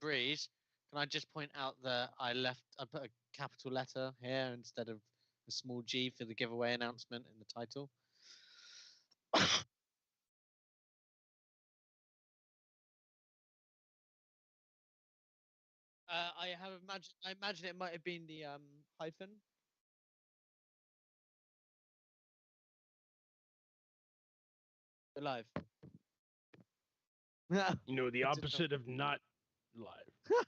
Breeze, can I just point out that I put a capital letter here instead of a small G for the giveaway announcement in the title. I imagine it might have been the hyphen. Live. The opposite of not live.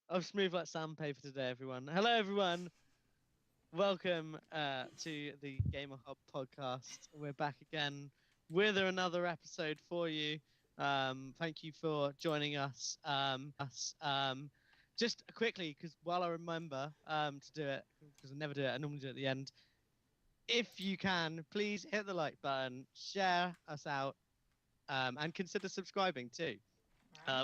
I'm smooth like sandpaper today, everyone. Hello, everyone. Welcome to the Gamerhub podcast. We're back again with another episode for you. Thank you for joining us. Just quickly, because while I remember to do it, because I never do it, I normally do it at the end. If you can, please hit the like button, share us out, and consider subscribing too.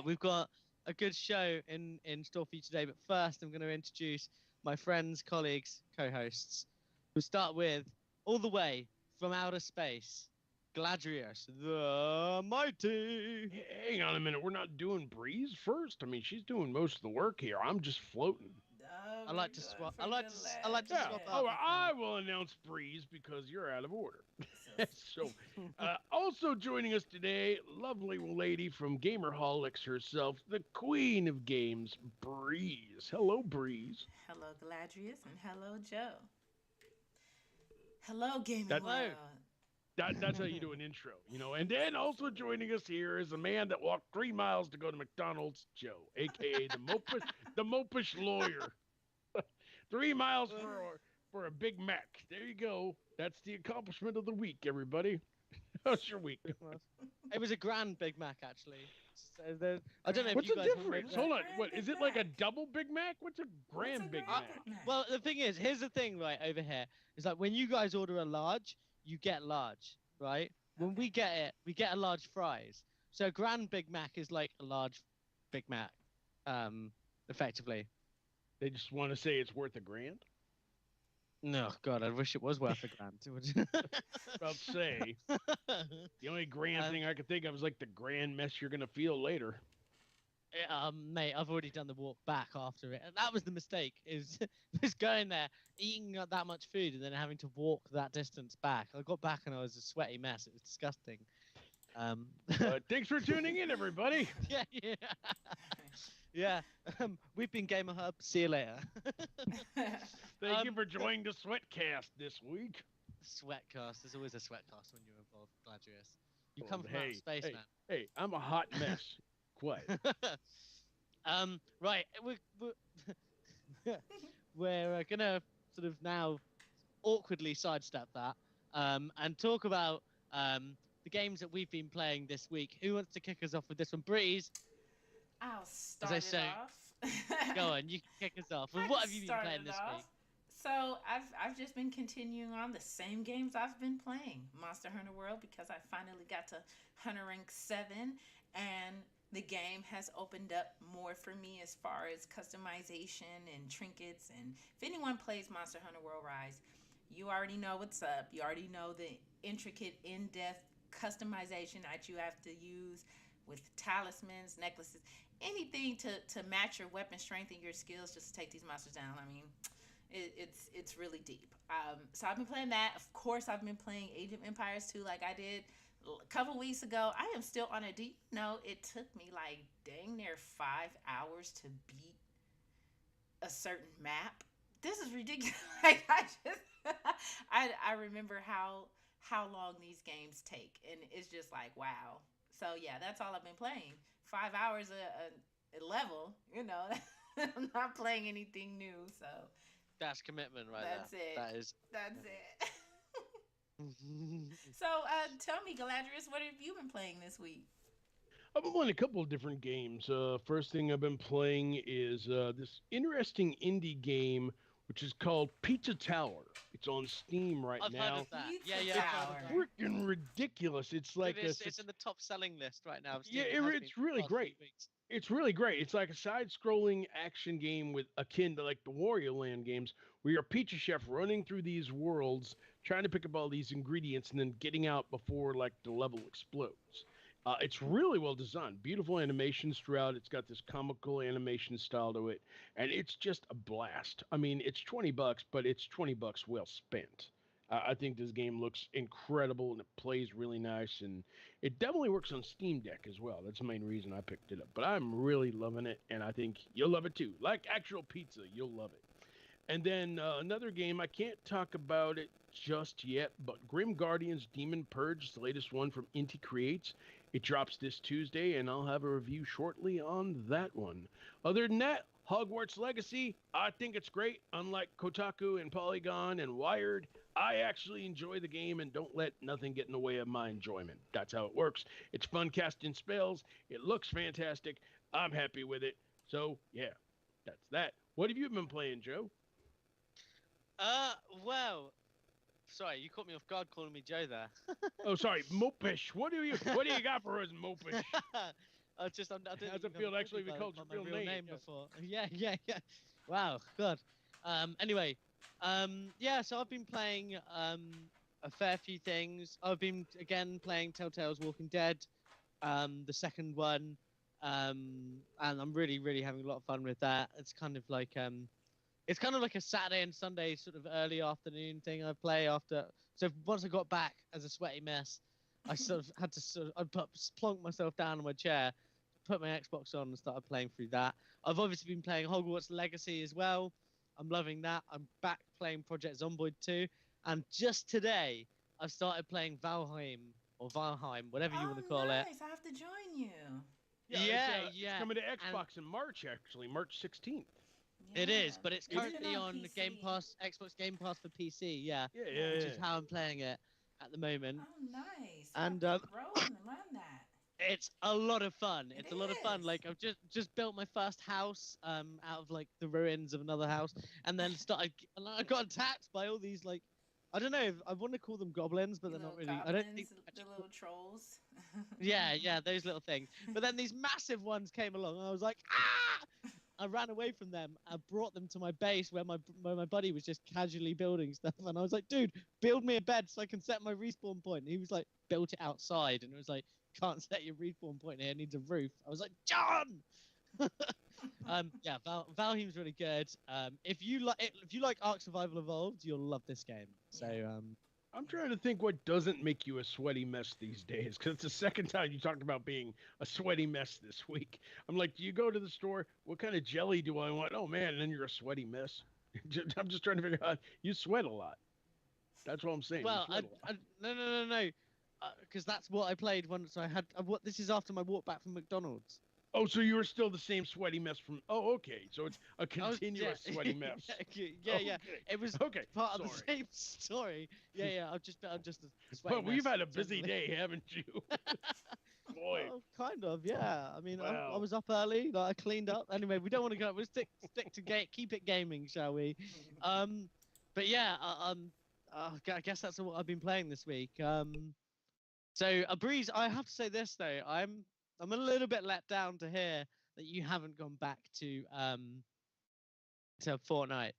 We've got a good show in store for you today, but first I'm going to introduce my friends, colleagues, co-hosts. We'll start with, all the way from outer space, Gladrius the Mighty. Hang on a minute. We're not doing Breeze first. I mean, she's doing most of the work here. I'm just floating. I like to swap. I like to Yeah. swap Oh, up. I will announce Breeze because you're out of order. So, also joining us today, lovely lady from Gamerholics herself, the queen of games, Breeze. Hello, Breeze. Hello, Galadrius, and hello, Joe. Hello, gaming That Hello. world. that's how you do an intro, And then also joining us here is a man that walked 3 miles to go to McDonald's, Joe, aka the mopish lawyer. 3 miles for a Big Mac. There you go. That's the accomplishment of the week, everybody. How's your week? It was a grand Big Mac, actually. So I don't know if What's you the guys remember. difference? Hold on. Grand What Big is it like a Mac? double Big Mac? What's a What's a grand Big grand Mac? Big Mac? Well, the thing is, here's the thing, right over here. Is like when you guys order a large, you get large, right? When we Okay. get it, we get a large fries. So a grand Big Mac is like a large Big Mac, effectively. They just want to say it's worth a grand. No, God, I wish it was worth a grand. About to say the only grand thing I could think of is like the grand mess you're gonna feel later. Mate, I've already done the walk back after it, and that was the mistake. Is was going there, eating that much food, and then having to walk that distance back. I got back and I was a sweaty mess. It was disgusting. Thanks for tuning in, everybody. yeah. Yeah. We've been Gamerhub. See you later. Thank you for joining the Sweatcast this week. Sweatcast. There's always a sweatcast when you're involved, Gladius. You Oh, come from outer space, hey, man. hey! I'm a hot mess. Quiet. Right. We're gonna sort of now awkwardly sidestep that and talk about the games that we've been playing this week. Who wants to kick us off with this one? Breeze, I'll as I start it say, off. go on, you can kick us off. I What can have you been start playing it this week? off. So I've just been continuing on the same games I've been playing. Monster Hunter World, because I finally got to Hunter Rank 7, and the game has opened up more for me as far as customization and trinkets. And if anyone plays Monster Hunter World Rise, you already know what's up. You already know the intricate, in-depth customization that you have to use with talismans, necklaces, anything to match your weapon strength and your skills just to take these monsters down. I mean, it's really deep. So I've been playing that. Of course, I've been playing Age of Empires 2 like I did a couple weeks ago. I am still on a deep. No, it took me like dang near 5 hours to beat a certain map. This is ridiculous. Like I remember how long these games take, and it's just like wow. So yeah, that's all I've been playing. 5 hours a level. I'm not playing anything new. So That's commitment right there. that's it. That is. That's it. So tell me, Galadrius, what have you been playing this week? I've been playing a couple of different games. First thing I've been playing is this interesting indie game, which is called Pizza Tower. It's on Steam right I've heard now. of that. Pizza Yeah, I've It's heard of Tower. that. freaking ridiculous. It's like It's in the top selling list right now of yeah, Steam. It has been it's for the really past few great. weeks. It's really great. It's like a side-scrolling action game with akin to like the Wario Land games, where you're a pizza chef running through these worlds, trying to pick up all these ingredients and then getting out before like the level explodes. It's really well designed, beautiful animations throughout. It's got this comical animation style to it, and it's just a blast. I mean, it's $20, but it's $20 well spent. I think this game looks incredible and it plays really nice, and it definitely works on Steam Deck as well. That's the main reason I picked it up. But I'm really loving it, and I think you'll love it too. Like actual pizza, you'll love it. And then another game, I can't talk about it just yet, but Grim Guardians Demon Purge, the latest one from Inti Creates. It drops this Tuesday, and I'll have a review shortly on that one. Other than that, Hogwarts Legacy, I think it's great. Unlike Kotaku and Polygon and Wired, I actually enjoy the game and don't let nothing get in the way of my enjoyment. That's how it works. It's fun casting spells. It looks fantastic. I'm happy with it. So, yeah, that's that. What have you been playing, Joe? Well, sorry, you caught me off guard calling me Joe there. Oh, sorry, Mopish. What do you got for us, Mopish? I didn't How's it even feel know to actually be my called your my real name? Yeah. before. Yeah. Wow, God. Anyway, yeah. So I've been playing a fair few things. I've been again playing Telltale's Walking Dead, the second one, and I'm really having a lot of fun with that. It's kind of like a Saturday and Sunday sort of early afternoon thing I play after. So once I got back as a sweaty mess, I sort of had to plonk myself down on my chair, put my Xbox on and started playing through that. I've obviously been playing Hogwarts Legacy as well. I'm loving that. I'm back playing Project Zomboid 2. And just today, I've started playing Valheim, whatever you want to call it. Nice. I have to join you. Yeah, Yeah. It's coming to Xbox in March, actually, March 16th. It is, but it's Is it currently on PC? Game Pass, Xbox Game Pass for PC. Yeah, Yeah. which is how I'm playing it at the moment. Oh, nice. And Roll and run that. it's a lot of fun. It's a lot of fun. is. Like I've just built my first house out of like the ruins of another house, and then and I got attacked by all these like I don't know if I want to call them goblins, but You they're not little really. I don't think goblins, the little trolls. yeah, those little things. But then these massive ones came along, and I was like, ah! I ran away from them. I brought them to my base where my buddy was just casually building stuff, and I was like, dude, build me a bed so I can set my respawn point. And he was like, built it outside, and it was like, can't set your respawn point here. It needs a roof. I was like, John. Yeah, Valheim's really good. If you like Ark Survival Evolved, you'll love this game. So I'm trying to think what doesn't make you a sweaty mess these days, because it's the second time you talked about being a sweaty mess this week. I'm like, do you go to the store? What kind of jelly do I want? Oh man, and then you're a sweaty mess. I'm just trying to figure out. You sweat a lot. That's what I'm saying. well, no, because that's what I played once I had. This is after my walk back from McDonald's. Oh, so you were still the same sweaty mess from? Oh, okay. So it's a continuous sweaty mess. Yeah. Okay. It was part of the same story. Yeah. I'm just a sweaty Well, we've mess, had a busy generally. day, haven't you? Boy. Well, kind of, yeah. I mean, Wow. I was up early. Like, I cleaned up. Anyway, we don't want to go. We'll stick to keep it gaming, shall we? But yeah, I guess that's what I've been playing this week. So, Breeze, I have to say this though, I'm a little bit let down to hear that you haven't gone back to Fortnite.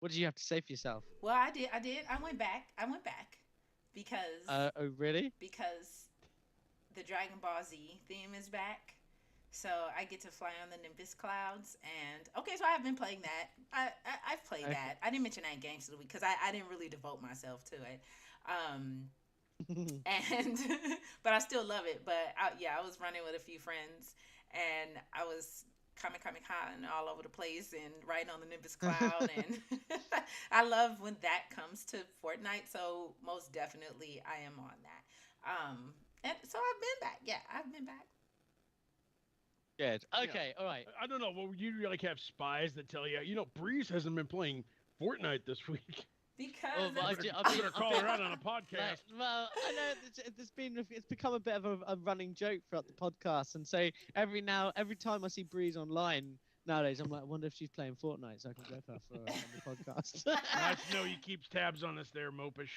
What did you have to say for yourself? Well, I did. I went back because. Oh, really? Because the Dragon Ball Z theme is back. So I get to fly on the Nimbus clouds, and okay, so I've been playing that. I've played that. I didn't mention that in Games of the Week because I didn't really devote myself to it. And but I still love it. But I was running with a few friends, and I was and all over the place and riding on the Nimbus cloud, and I love when that comes to Fortnite. So most definitely, I am on that. And so I've been back. Yeah, I've been back. Good. Okay. All right. I don't know. Well, you like have spies that tell you, Breeze hasn't been playing Fortnite this week. Because I'm gonna call her out on a podcast. Well, I know it's become a bit of a running joke throughout the podcast, and so every time I see Breeze online nowadays, I'm like, I wonder if she's playing Fortnite, so I can rep her for on the podcast. Nice to know you keeps tabs on us there, Mopish.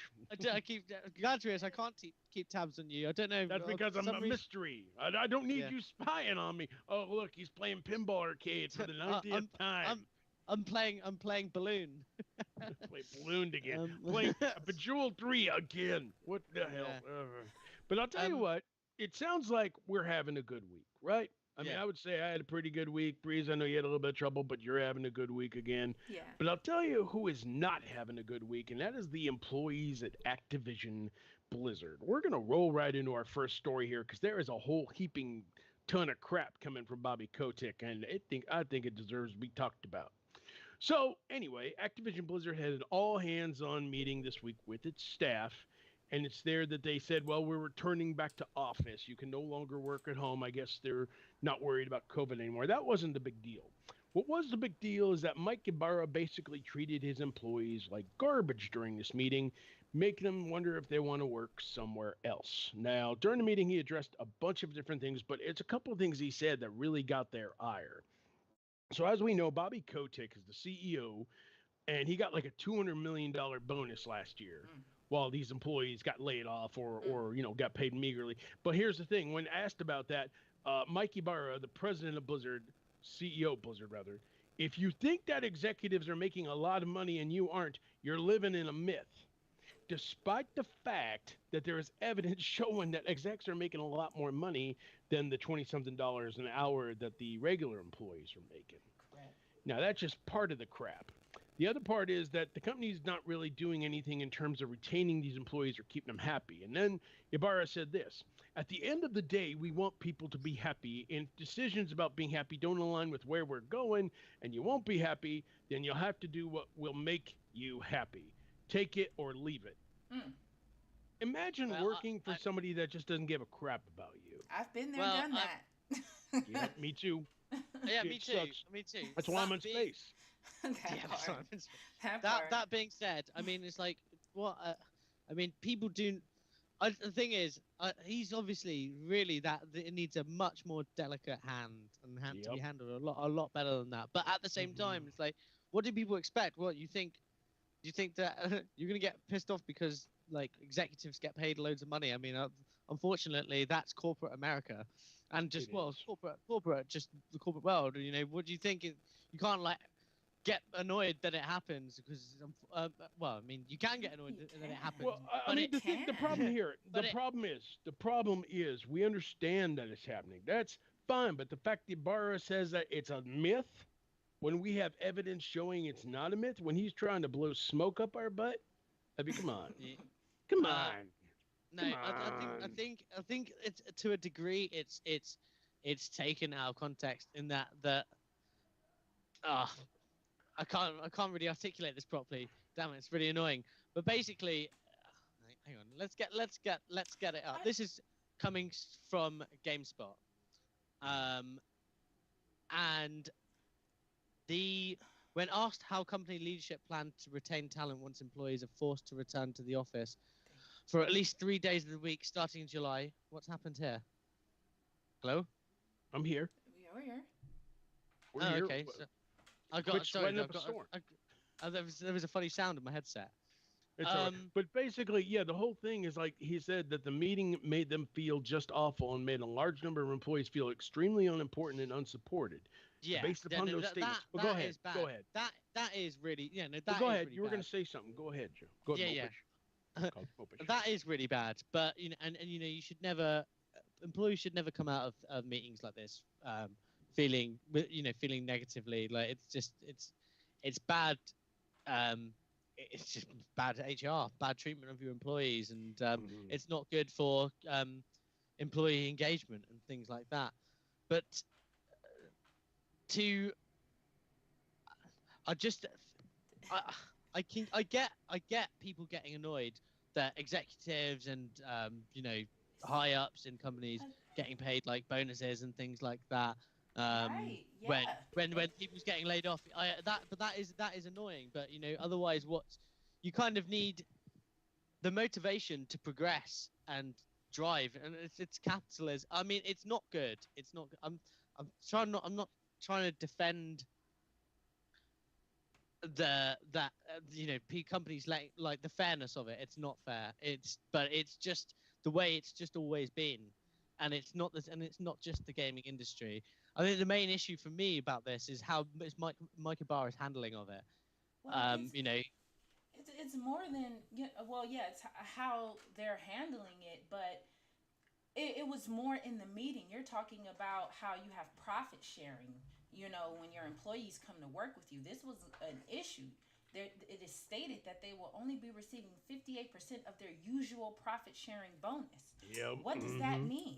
I keep Gadrius, I can't keep tabs on you. I don't know. That's because I'm a mystery. I don't need you spying on me. Oh, look, he's playing Pinball Arcade for the 90th time. I'm playing Balloon. Play ballooned again. Um, Play Bejeweled 3 again. What the hell? yeah. But I'll tell you Um, what, it sounds like we're having a good week, right? I mean, yeah. I would say I had a pretty good week. Breeze, I know you had a little bit of trouble, but you're having a good week again. Yeah. But I'll tell you who is not having a good week, and that is the employees at Activision Blizzard. We're going to roll right into our first story here because there is a whole heaping ton of crap coming from Bobby Kotick, and I think it deserves to be talked about. So, anyway, Activision Blizzard had an all hands on meeting this week with its staff. And it's there that they said, well, we're returning back to office. You can no longer work at home. I guess they're not worried about COVID anymore. That wasn't the big deal. What was the big deal is that Mike Ibarra basically treated his employees like garbage during this meeting, making them wonder if they want to work somewhere else. Now, during the meeting, he addressed a bunch of different things, but it's a couple of things he said that really got their ire. So as we know, Bobby Kotick is the CEO, and he got like a $200 million bonus last year, Mm. while these employees got laid off Mm. or got paid meagerly. But here's the thing: when asked about that, Mike Ibarra, the president of Blizzard, CEO of Blizzard rather, if you think that executives are making a lot of money and you aren't, you're living in a myth. Despite the fact that there is evidence showing that execs are making a lot more money than the 20 something dollars an hour that the regular employees are making. Correct. Now, that's just part of the crap. The other part is that the company's not really doing anything in terms of retaining these employees or keeping them happy. And then Ibarra said this: at the end of the day, we want people to be happy, and if decisions about being happy don't align with where we're going and you won't be happy, then you'll have to do what will make you happy. Take it or leave it. Mm. Imagine Well, working for somebody that just doesn't give a crap about you. I've been there, Well, done that. Yeah, me too. yeah, It me too. sucks. Me too. That's why I'm in being, space. that Yeah, that's why part. I'm in space. That That part. that being said, I mean, it's like what I mean. People do. The thing is, he's obviously really that it needs a much more delicate hand and to be Yep. handled a lot better than that. But at the same time, Mhm. it's like, what do people expect? What you think? Do you think that you're gonna get pissed off because like executives get paid loads of money? I mean, unfortunately, that's corporate America, and just It well, is. corporate, just the corporate world. You know, what do you think? You can't like get annoyed that it happens because well, I mean, you can get annoyed You that it can. happens, Well, I but mean, it the problem can. here, but it the problem is, we understand that it's happening. That's fine, but the fact that Barra says that it's a myth, when we have evidence showing it's not a myth, when he's trying to blow smoke up our butt, I mean, yeah, come uh on, no, come I on. think it's to a degree it's taken out of context in that ah I can't really articulate this properly. Damn it, it's really annoying. But basically, hang on, let's get it up. I, This is coming from GameSpot, um, and the when asked how company leadership plan to retain talent once employees are forced to return to the office for at least 3 days of the week starting in July, what's happened here? Hello? I'm here. we're here. We're Oh, here. okay. So I Quit got sorry, sweating I've up a got storm. there was a funny sound in my headset. It's all right. Um, But basically, yeah, the whole thing is like he said that the meeting made them feel just awful and made a large number of employees feel extremely unimportant and unsupported. yeah, Based upon those statements. Well, go that ahead. is bad. Go ahead. That is really no, Well, that go is ahead. really You were going bad. to say something. Go ahead, Joe. Go ahead, Yeah, Mopish. Call it Mopish. that is really bad. But and you know, you should never employees should never come out of meetings like this feeling feeling negatively. Like it's bad. It's just bad HR, bad treatment of your employees, and Mhm. it's not good for employee engagement and things like that. But to I just I I get people getting annoyed that executives and high ups in companies getting paid like bonuses and things like that. Right. When Yeah. when people's getting laid off, that is annoying. But otherwise, what you kind of need the motivation to progress and drive, and it's capitalism. I mean, it's not good. It's not. I'm not trying to defend companies like the fairness of it. It's not fair. But it's just the way it's just always been, and it's not just the gaming industry. I think the main issue for me about this is how Mike Ibarra's handling of it. Well, You know, it's more than well, yeah, it's how they're handling it, but it was more in the meeting. You're talking about how you have profit sharing. You know, when your employees come to work with you, this was an issue. There, it is stated that they will only be receiving 58% of their usual profit sharing bonus. Yep. What does that mean?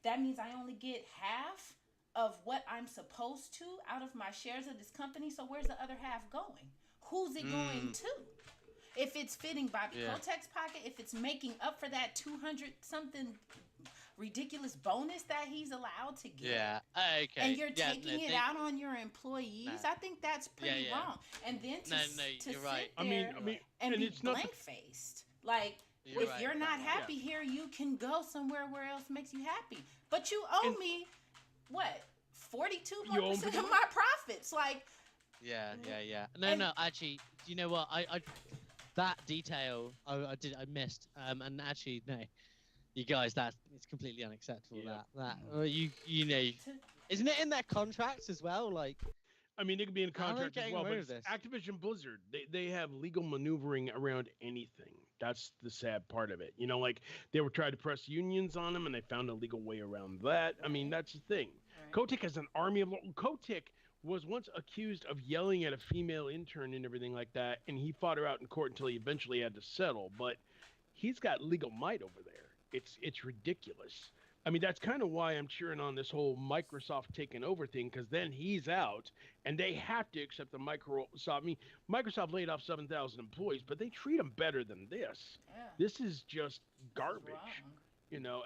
That means I only get half of what I'm supposed to out of my shares of this company. So where's the other half going? Who's it going to? If it's fitting Bobby Kotick's pocket, if it's making up for that 200 something ridiculous bonus that he's allowed to get. Yeah. Okay. And you're taking it out on your employees. I think that's pretty wrong. And then to sit right. there and be blank faced. Like, if you're not happy here, you can go somewhere where else makes you happy. But you owe me what? 42% of my profits. Like, yeah. No, actually, you know what? I that detail I missed. And actually, no, you guys, it's completely unacceptable. That you know, isn't it in their contracts as well? Like, I mean, it could be in contract as well, but it's Activision Blizzard, they have legal maneuvering around anything. That's the sad part of it. You know, like they were trying to press unions on them, and they found a legal way around that. I mean, that's the thing. Kotick has an army of... Kotick was once accused of yelling at a female intern and everything like that, and he fought her out in court until he eventually had to settle. But he's got legal might over there. It's ridiculous. I mean, that's kind of why I'm cheering on this whole Microsoft taking over thing, because then he's out, and they have to accept the Microsoft. I mean, Microsoft laid off 7,000 employees, but they treat them better than this. Yeah. This is just garbage. You know,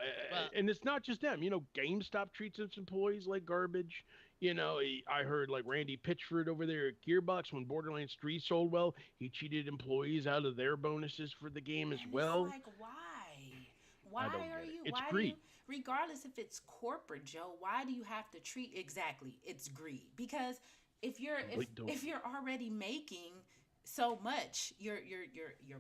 and it's not just them. You know, GameStop treats its employees like garbage. You know, I heard like Randy Pitchford over there at Gearbox, when Borderlands 3 sold well, he cheated employees out of their bonuses for the game as well. It's like, why? Why are you? It's why greed. Regardless if it's corporate, Joe, why do you have to treat exactly? It's greed. Because if you're already making so much, you're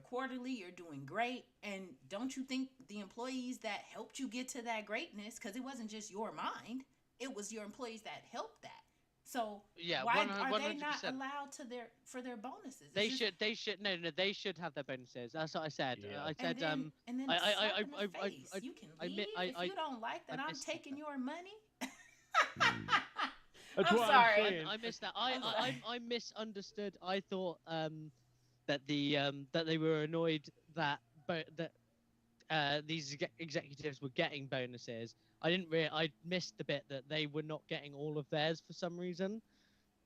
quarterly, you're doing great, and don't you think the employees that helped you get to that greatness, because it wasn't just your mind, it was your employees that helped that. So why are they not allowed for their bonuses? They should have their bonuses. That's what I said. Yeah. I said and then you can leave if you don't like that. I'm taking your money. That's I'm what sorry. I'm saying. I missed that. I misunderstood. I thought that they were annoyed that these executives were getting bonuses. I missed the bit that they were not getting all of theirs for some reason.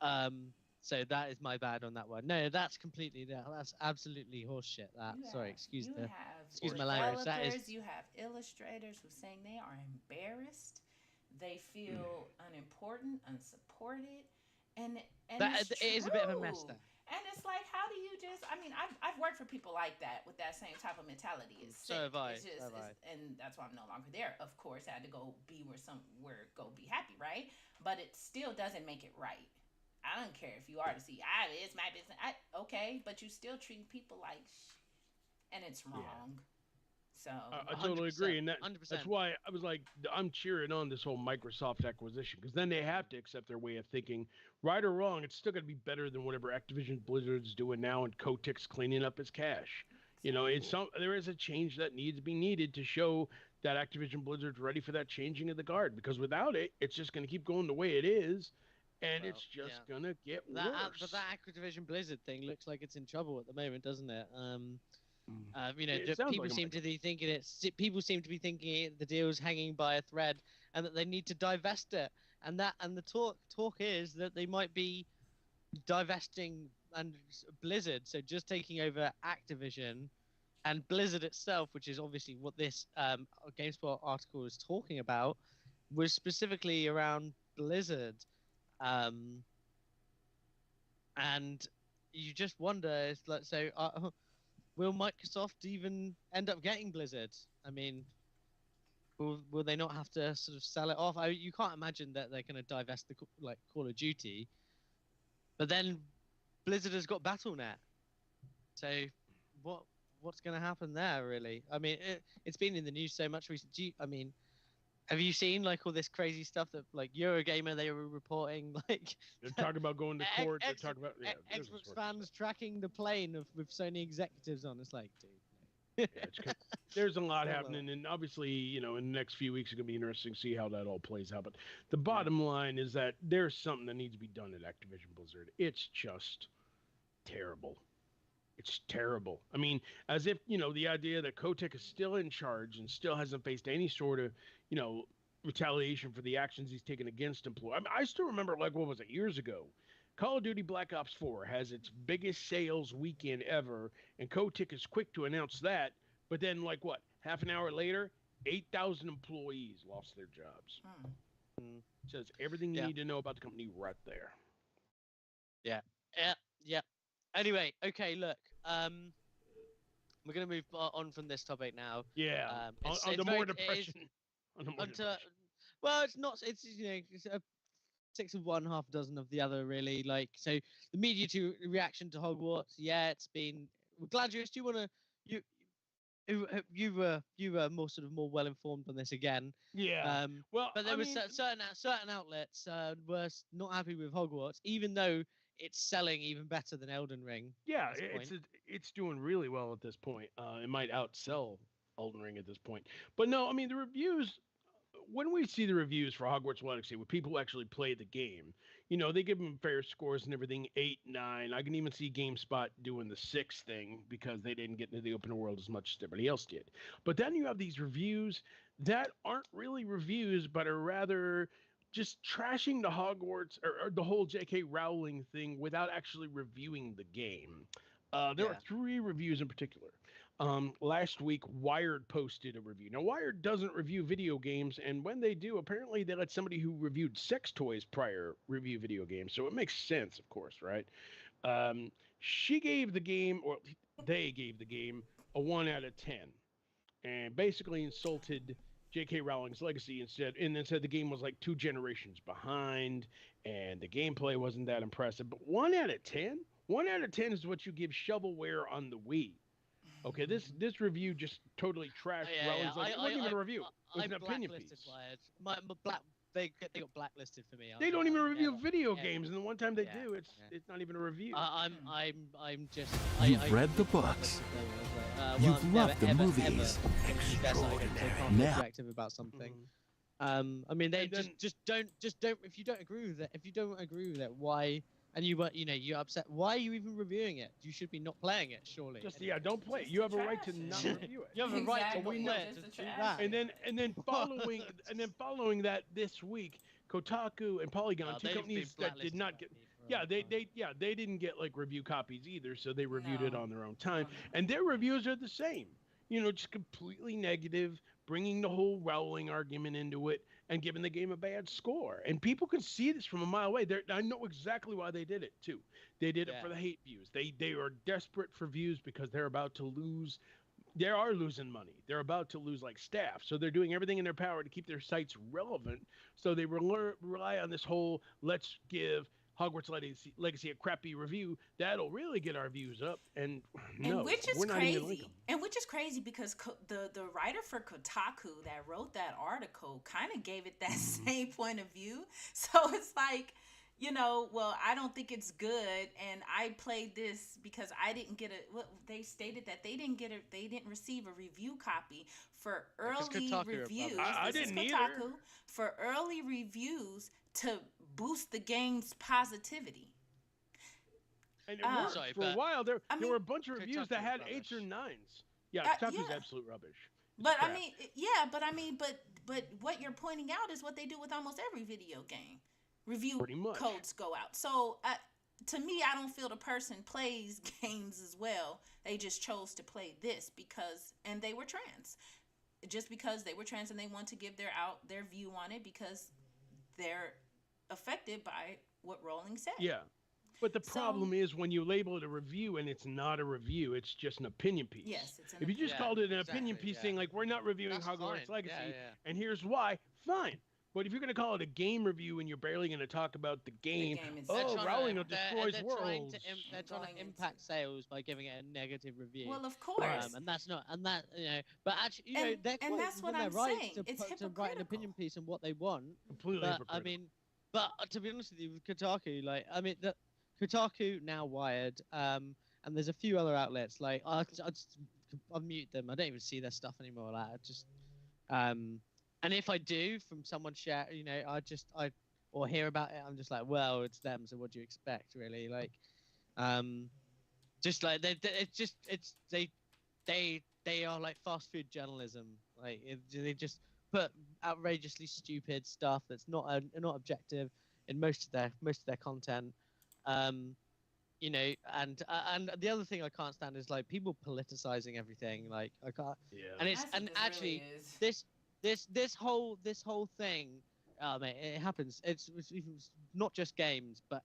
So that is my bad on that one. No, that's absolutely horseshit. Excuse my language. That is. You have illustrators who saying they are embarrassed. They feel unimportant, unsupported, and it is a bit of a mess there. And it's like, how do you just? I mean, I've worked for people like that with that same type of mentality. It's sick. So have I. And that's why I'm no longer there. Of course, I had to go be go be happy, right? But it still doesn't make it right. I don't care if you are to see. It's my business. Okay, but you still treat people like, and it's wrong. Yeah. So I totally agree, and that's why I was like, I'm cheering on this whole Microsoft acquisition, because then they have to accept their way of thinking. Right or wrong, it's still going to be better than whatever Activision Blizzard's doing now, and Kotick's cleaning up his cash. You know, there is a change that needs to be needed to show that Activision Blizzard's ready for that changing of the guard, because without it, it's just going to keep going the way it is, and it's just going to get worse. But that Activision Blizzard thing looks like it's in trouble at the moment, doesn't it? You know, people seem to be thinking the deal's hanging by a thread, and that they need to divest it. And the talk is that they might be divesting and Blizzard, so just taking over Activision, and Blizzard itself, which is obviously what this GameSpot article is talking about, was specifically around Blizzard, and you just wonder, it's like, so. Will Microsoft even end up getting Blizzard? I mean, will they not have to sort of sell it off? You can't imagine that they're going to divest the Call of Duty. But then Blizzard has got Battle.net. So what's going to happen there, really? I mean, it's been in the news so much recently. I mean, Have you seen like all this crazy stuff that like Eurogamer they were reporting like They're talking about going to court. They're talking about Xbox fans tracking the plane with Sony executives on. It's like, dude. Yeah, there's a lot So happening, and obviously, in the next few weeks, it's gonna be interesting to see how that all plays out. But the bottom line is that there's something that needs to be done at Activision Blizzard. It's just terrible. It's terrible. I mean, as if, the idea that Kotick is still in charge and still hasn't faced any sort of, retaliation for the actions he's taken against employees. I mean, I still remember, like, what was it, years ago? Call of Duty Black Ops 4 has its biggest sales weekend ever, and Kotick is quick to announce that. But then, like, what, half an hour later, 8,000 employees lost their jobs. Says everything you need to know about the company right there. Yeah. Anyway, okay, look. We're gonna move on from this topic now. Yeah. On more depression. Well, it's not. It's it's a 6 of one, half a dozen of the other, really. Like, so the media reaction to Hogwarts. Yeah, it's been. Well, Gladius, do you want to you were more well informed on this again. Yeah. But there was certain outlets were not happy with Hogwarts, even though it's selling even better than Elden Ring. Yeah, it's doing really well at this point. It might outsell Elden Ring at this point. But no, I mean, the reviews, when we see the reviews for Hogwarts Legacy, with people who actually play the game, they give them fair scores and everything, 8, 9. I can even see GameSpot doing the 6 thing because they didn't get into the open world as much as everybody else did. But then you have these reviews that aren't really reviews, but are rather just trashing the Hogwarts or the whole J.K. Rowling thing without actually reviewing the game. There are 3 reviews in particular. Last week, Wired posted a review. Now, Wired doesn't review video games, and when they do, apparently they let somebody who reviewed sex toys prior review video games, so it makes sense, of course, right? She gave the game, or they gave the game, a 1 out of 10, and basically insulted J.K. Rowling's legacy and then said the game was like 2 generations behind, and the gameplay wasn't that impressive. But 1 out of 10? 1 out of 10 is what you give shovelware on the Wii. Okay, this review just totally trashed Rowling's. It wasn't even a review. It was an opinion piece. They got blacklisted for me. They don't even review video games, and the one time they do, it's not even a review. I'm just. You've read the books. You've loved the movies. Extraordinary. Now, about something. I mean, they just don't. If you don't agree with that, why? And you're upset. Why are you even reviewing it? You should be not playing it, surely. Don't play it. You have a right to not review it. You have a right to play it. And then following that this week, Kotaku and Polygon, 2 companies that did not get. They didn't get like review copies either, so they reviewed it on their own time, and their reviews are the same. Just completely negative, bringing the whole Rowling argument into it, and giving the game a bad score. And people can see this from a mile away. I know exactly why they did it too. They did it for the hate views. They are desperate for views because they're about to lose. They are losing money. They're about to lose like staff. So they're doing everything in their power to keep their sites relevant. So they rely on this whole let's give Hogwarts Legacy a crappy review that'll really get our views up, which is crazy. And which is crazy because the writer for Kotaku that wrote that article kind of gave it that same point of view. So it's like, I don't think it's good, and I played this because I didn't get they stated that they didn't receive a review copy for early reviews. I didn't either. For early reviews to boost the game's positivity. And it worked for a while. There were a bunch of reviews that had 8s or 9s. Yeah, Kotaku's absolute rubbish. But what you're pointing out is what they do with almost every video game. Review codes go out. So to me, I don't feel the person plays games as well. They just chose to play this and they were trans. Just because they were trans and they want to give their view on it because they're affected by what Rowling said. Yeah. But the problem is when you label it a review and it's not a review, it's just an opinion piece. Yes, it's if you just called it an opinion piece saying like we're not reviewing Hogwarts Legacy and here's why, fine. But if you're going to call it a game review and you're barely going to talk about the game, game They're itself. Rowling they're destroys trying to worlds. they're trying to Going into- impact sales by giving it a negative review. Well, of course. And that's not, and that, but actually, And- they're and quite that's what within I'm their right saying. It's to write an hypocritical. opinion piece on what they want. Completely But hypocritical. I mean, but to be honest with you, with Kotaku, the Kotaku, now Wired, and there's a few other outlets. Like I've muted them. I don't even see their stuff anymore. Like I just, and if I do from someone share, or hear about it, I'm just like, well, it's them. So what do you expect, really? Like, just like they are like fast food journalism. Like they just put outrageously stupid stuff that's not objective in most of their content. And the other thing I can't stand is like people politicizing everything. Like I can't. Yeah. And That's what this actually really is. this whole thing, mate, it happens. It's not just games, but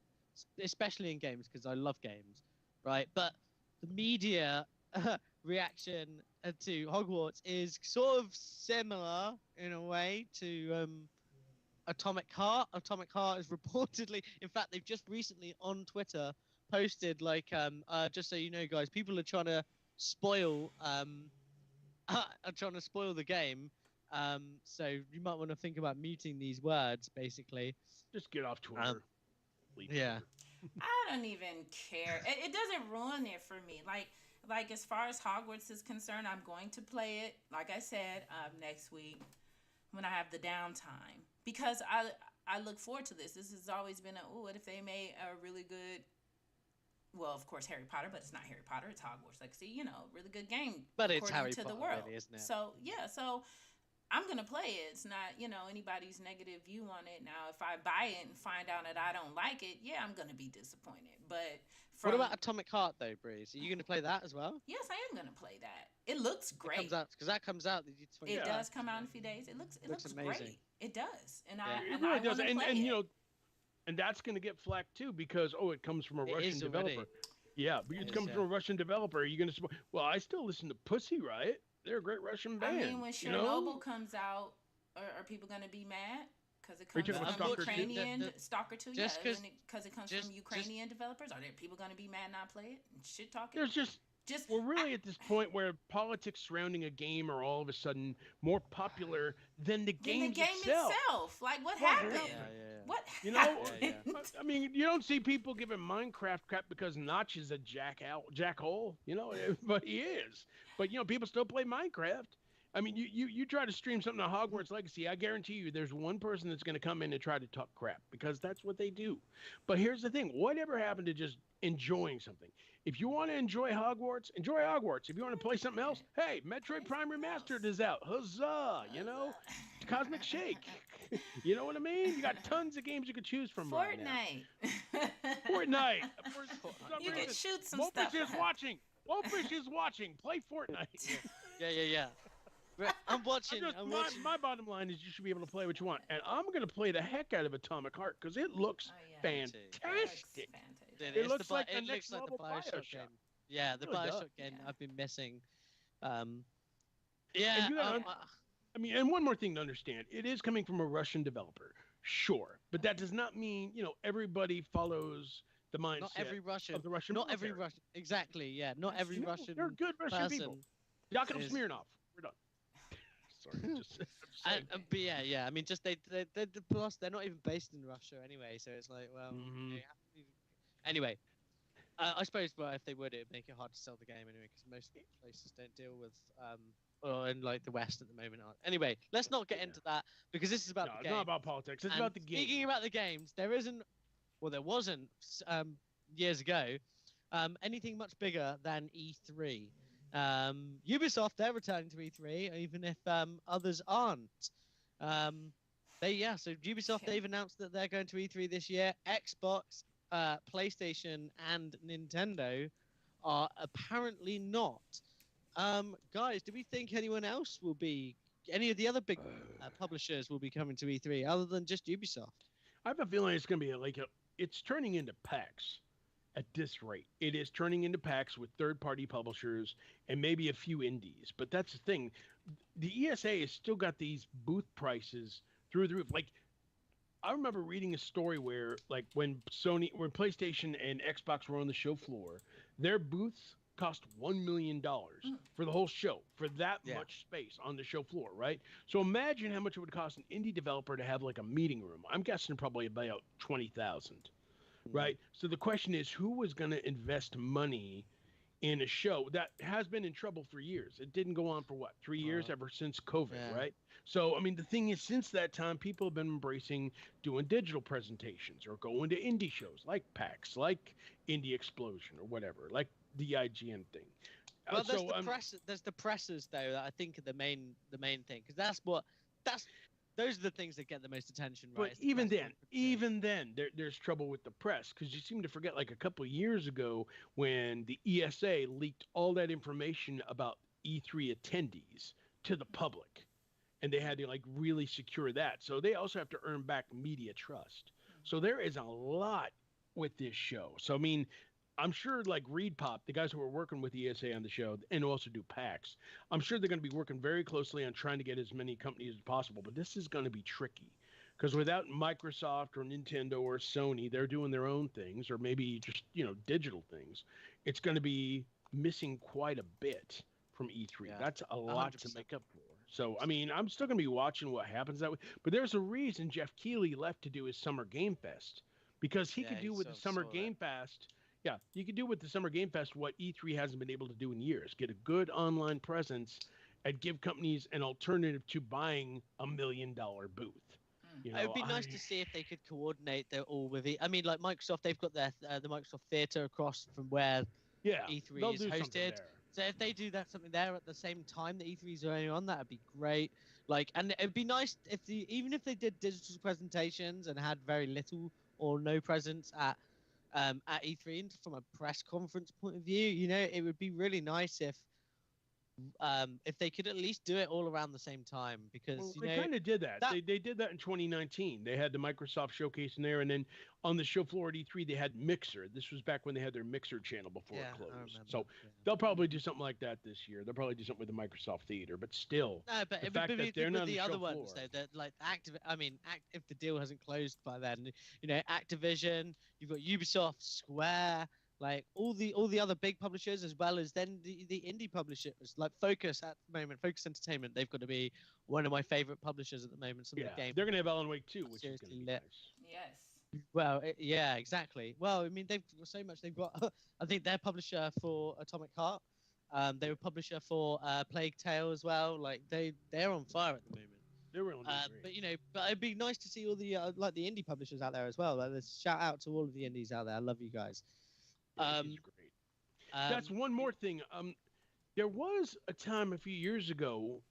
especially in games because I love games, right? But the media reaction to Hogwarts is sort of similar in a way to Atomic Heart. Atomic Heart is reportedly, in fact, they've just recently on Twitter posted like, just so you know, guys, people are trying to spoil the game. So you might want to think about muting these words, basically. Just get off Twitter. Leave yeah. Twitter. I don't even care. It doesn't ruin it for me. Like as far as Hogwarts is concerned, I'm going to play it. Like I said, next week when I have the downtime, because I look forward to this. This has always been what if they made a really good. Well, of course, Harry Potter, but it's not Harry Potter. It's Hogwarts. Like, see, really good game. But it's according Harry to Potter, the world. really, isn't it? So I'm gonna play it. It's not, anybody's negative view on it. Now, if I buy it and find out that I don't like it, yeah, I'm gonna be disappointed. But what about Atomic Heart, though, Breeze? Are you gonna play that as well? Yes, I am gonna play that. It looks great. It comes out because that comes out. It does come out in a few days. It looks amazing. great. It does, and It I really does, wanna play and it. and that's going to get flack too because it comes from a It Russian is developer. already. Yeah, but it's coming from a Russian developer. Are you going to support? Well, I still listen to Pussy Riot. They're a great Russian band. I mean, when Chernobyl comes out, are people gonna be mad? Because it Are you comes talking about from Stalker 2? Ukrainian Stalker 2, yeah. Just Because it comes from Ukrainian developers. Are there people gonna be mad not play it and shit talking? There's just we're really at this point where politics surrounding a game are all of a sudden more popular than the game itself. Like what happened? What happened? I mean, you don't see people giving Minecraft crap because Notch is a jackhole. But he is. But people still play Minecraft. I mean, you try to stream something to Hogwarts Legacy, I guarantee you there's one person that's going to come in and try to talk crap because that's what they do. But here's the thing. Whatever happened to just enjoying something? If you want to enjoy Hogwarts, enjoy Hogwarts. If you want to play something else, hey, Metroid Prime Remastered is out. Huzzah! Cosmic Shake. You know what I mean? You got tons of games you could choose from right now. Fortnite. You can shoot some Mopish stuff. is watching. Mopish is watching. Play Fortnite. Yeah. I'm watching. My bottom line is you should be able to play what you want. And I'm going to play the heck out of Atomic Heart because it looks fantastic. It looks like the next level Bioshock game. Yeah, the really Bioshock game I've been missing. And one more thing to understand. It is coming from a Russian developer. Sure. But that does not mean, everybody follows the mindset not every Russian, of the Russian Not military. every Russian. Exactly, yeah. Not every Russian They're good Russian person people. Yakov Smirnov. We're done. Sorry, but yeah. I mean, just they plus they're not even based in Russia anyway, so it's like, well, anyway. I suppose, well, if they would, it'd make it hard to sell the game anyway, because most places don't deal with, or in like the West at the moment. Anyway, let's not get into that because this is about the game. It's not about politics. It's about the game. Speaking about the games, there wasn't years ago, anything much bigger than E3. Ubisoft, they're returning to E3, even if others aren't. So Ubisoft, they've announced that they're going to E3 this year. Xbox, PlayStation, and Nintendo are apparently not. Guys, do we think any of the other big publishers will be coming to E3 other than just Ubisoft? I have a feeling it's going to be it's turning into PAX. At this rate, it is turning into packs with third-party publishers and maybe a few indies. But that's the thing. The ESA has still got these booth prices through the roof. Like I remember reading a story where, like, when PlayStation and Xbox were on the show floor, their booths cost $1 million Mm. for the whole show for that Yeah. much space on the show floor, right? So imagine how much it would cost an indie developer to have like a meeting room. I'm guessing probably about 20,000, Mm. right? So the question is, who was going to invest money in a show that has been in trouble for years? It didn't go on for what, 3 years, Well, ever since COVID, yeah. right? So, I mean, the thing is, since that time, people have been embracing doing digital presentations or going to indie shows like PAX, like Indie Explosion or whatever, like the IGN thing. Well, there's So, the press. There's the presses though that I think are the main thing because that's those are the things that get the most attention, right? but It's the press conferences. even then, there's trouble with the press because you seem to forget, like a couple of years ago, when the ESA leaked all that information about E3 attendees to the public, and they had to like really secure that. So they also have to earn back media trust. So there is a lot with this show. So I mean, I'm sure like Reed Pop, the guys who are working with ESA on the show and also do PAX, I'm sure they're going to be working very closely on trying to get as many companies as possible. But this is going to be tricky because without Microsoft or Nintendo or Sony, they're doing their own things or maybe just digital things. It's going to be missing quite a bit from E3. Yeah, That's a lot to 100%. make up for. So, I mean, I'm still going to be watching what happens that way. But there's a reason Jeff Keighley left to do his Summer Game Fest because he Yeah, could he do with sort the of Summer saw that. Game Fest. Yeah, you could do with the Summer Game Fest what E3 hasn't been able to do in years. Get a good online presence and give companies an alternative to buying $1 million booth. Mm. You It would know, be nice I to see if they could coordinate their all with it. I mean, like Microsoft, they've got their the Microsoft Theater across from where yeah, E3 they'll is do something hosted. there. So if they do that something there at the same time that E3 is going on, that'd be great. Like, and it'd be nice if even if they did digital presentations and had very little or no presence at E3 and from a press conference point of view, it would be really nice if they could at least do it all around the same time because Well, they kind of did that. that They did that in 2019. They had the Microsoft showcase in there, and then on the show floor at E3, they had Mixer. This was back when they had their Mixer channel before it yeah, I closed. remember. So Yeah. they'll probably do something like that this year. They'll probably do something with the Microsoft Theater, but still, No, but the it would fact be that they're good not with on the the show other ones floor. though. That like if the deal hasn't closed by then, Activision, you've got Ubisoft, Square, like all the other big publishers as well as then the indie publishers like Focus at the moment, Focus Entertainment. They've got to be one of my favorite publishers at the moment. Some of Yeah, the games they're gonna have Alan Wake too, which is gonna seriously be lit. nice. Yes. Well, yeah, exactly. Well, I mean, they've got so much. They've got, I think, their publisher for Atomic Heart. They were publisher for Plague Tale as well. Like they're on fire at the moment. They're really doing But great. but it'd be nice to see all the like the indie publishers out there as well. Like, there's shout out to all of the indies out there. I love you guys. Yeah, it Um, is great. um, That's one more thing. There was a time a few years ago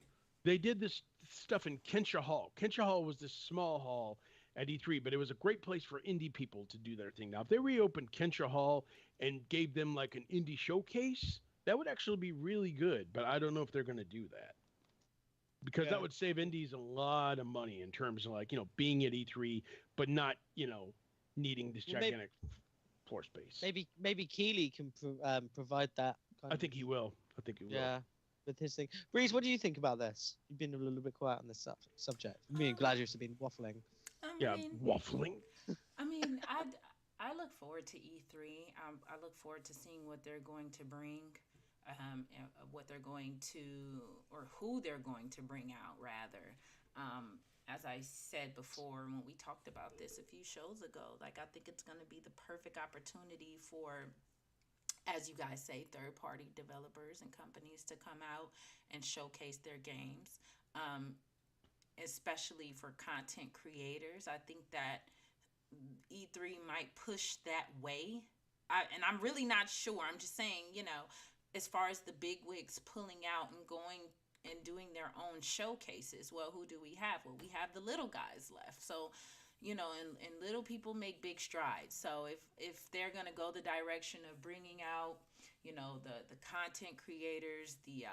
they did this stuff in Kensha Hall. Kensha Hall was this small hall at E3, but it was a great place for indie people to do their thing. Now, if they reopened Kensha Hall and gave them like an indie showcase, that would actually be really good. But I don't know if they're going to do that because that yeah. would save indies a lot of money in terms of like being at E3, but not needing this Well, maybe gigantic floor space. maybe Keeley can provide that kind I of think he will. I think he will. yeah with his thing. Breeze, what do you think about this? You've been a little bit quiet on this subject. I'm being glad you've been waffling. I Yeah, mean, waffling. I mean, I look forward to E3. I look forward to seeing what they're going to bring, and what they're going to, or who they're going to bring out, rather. As I said before, when we talked about this a few shows ago, like I think it's going to be the perfect opportunity for, as you guys say, third party developers and companies to come out and showcase their games, um, especially for content creators. I think that E3 might push that way. And I'm really not sure. I'm just saying, as far as the big wigs pulling out and going and doing their own showcases, well, who do we have? Well, we have the little guys left. So, and little people make big strides. So if they're gonna go the direction of bringing out, the content creators, the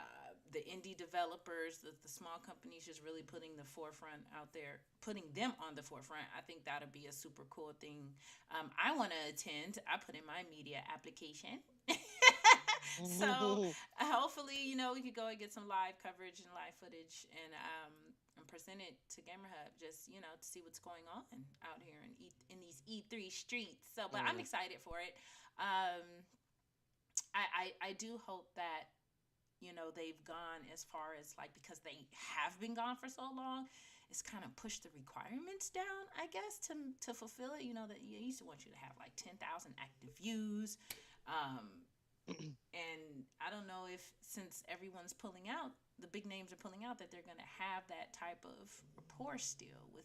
indie developers, the small companies, just really putting the forefront out there, putting them on the forefront, I think that'll be a super cool thing. I want to attend. I put in my media application. So hopefully, we could go and get some live coverage and live footage and present it to Gamerhub, just to see what's going on out here in these E3 streets. So, but I'm excited for it. I do hope that they've gone as far as like, because they have been gone for so long, it's kind of pushed the requirements down, I guess, to fulfill it. That you used to want you to have like 10,000 active views. And I don't know if, since everyone's pulling out, the big names are pulling out, that they're going to have that type of rapport still with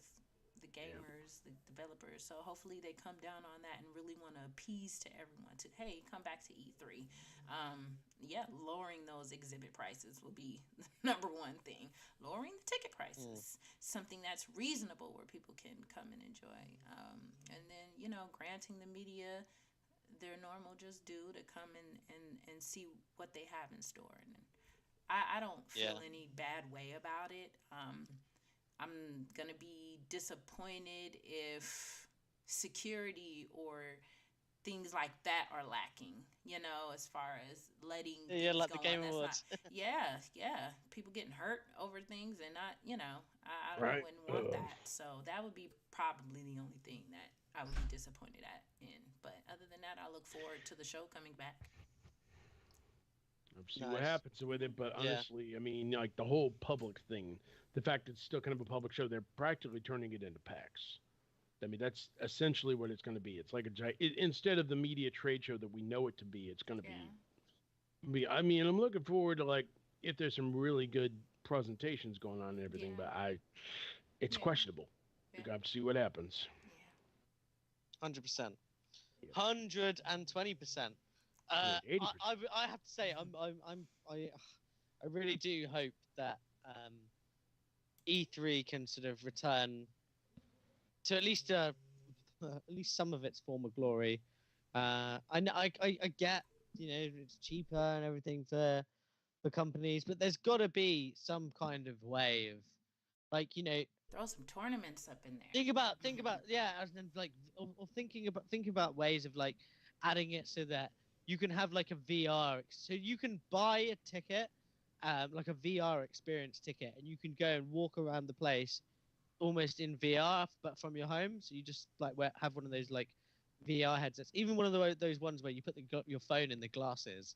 the gamers, the developers. So hopefully they come down on that and really want to appease to everyone to, hey, come back to E3. Lowering those exhibit prices will be the number one thing. Lowering the ticket prices, something that's reasonable where people can come and enjoy. And then, granting the media their normal just due to come and see what they have in store. And I don't feel any bad way about it. I'm going to be disappointed if security or things like that are lacking, as far as letting things like go the Game on. Awards. People getting hurt over things and not, I Right. wouldn't want that. So that would be probably the only thing that I would be disappointed but other than that, I look forward to the show coming back. We'll see what happens with it, but honestly, I mean, like the whole public thing, the fact it's still kind of a public show, they're practically turning it into PAX. I mean, that's essentially what it's going to be. It's like instead of the media trade show that we know it to be, it's going to be. I mean, I'm looking forward to, like, if there's some really good presentations going on and everything, but it's questionable. We got to see what happens. 100%. 120%. I have to say, I really do hope that E3 can sort of return to at least some of its former glory. I get, it's cheaper and everything for companies, but there's got to be some kind of way of, like, throw some tournaments up in there. Think about and like, or thinking about ways of like adding it so that you can have like a VR, so you can buy a ticket, like a VR experience ticket, and you can go and walk around the place almost in VR, but from your home. So you just like have one of those like VR headsets, even one of those ones where you put your phone in the glasses.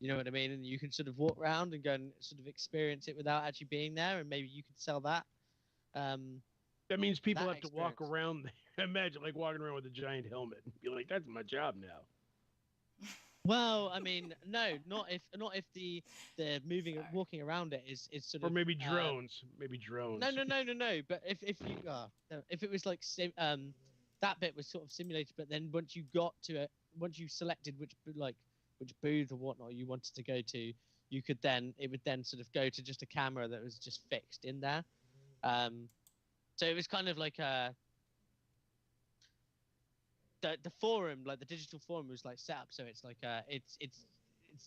You know what I mean? And you can sort of walk around and go and sort of experience it without actually being there, and maybe you could sell that. That means people have to walk around. Imagine like walking around with a giant helmet and be like, "That's my job now." Well, I mean, no, not if the walking around it is sort of. Or maybe drones. Maybe drones. No. But if it was like that bit was sort of simulated, but then once you got to it, once you selected which booth or whatnot you wanted to go to, it would then sort of go to just a camera that was just fixed in there. So it was kind of like the forum, like the digital forum, was like set up so it's like it's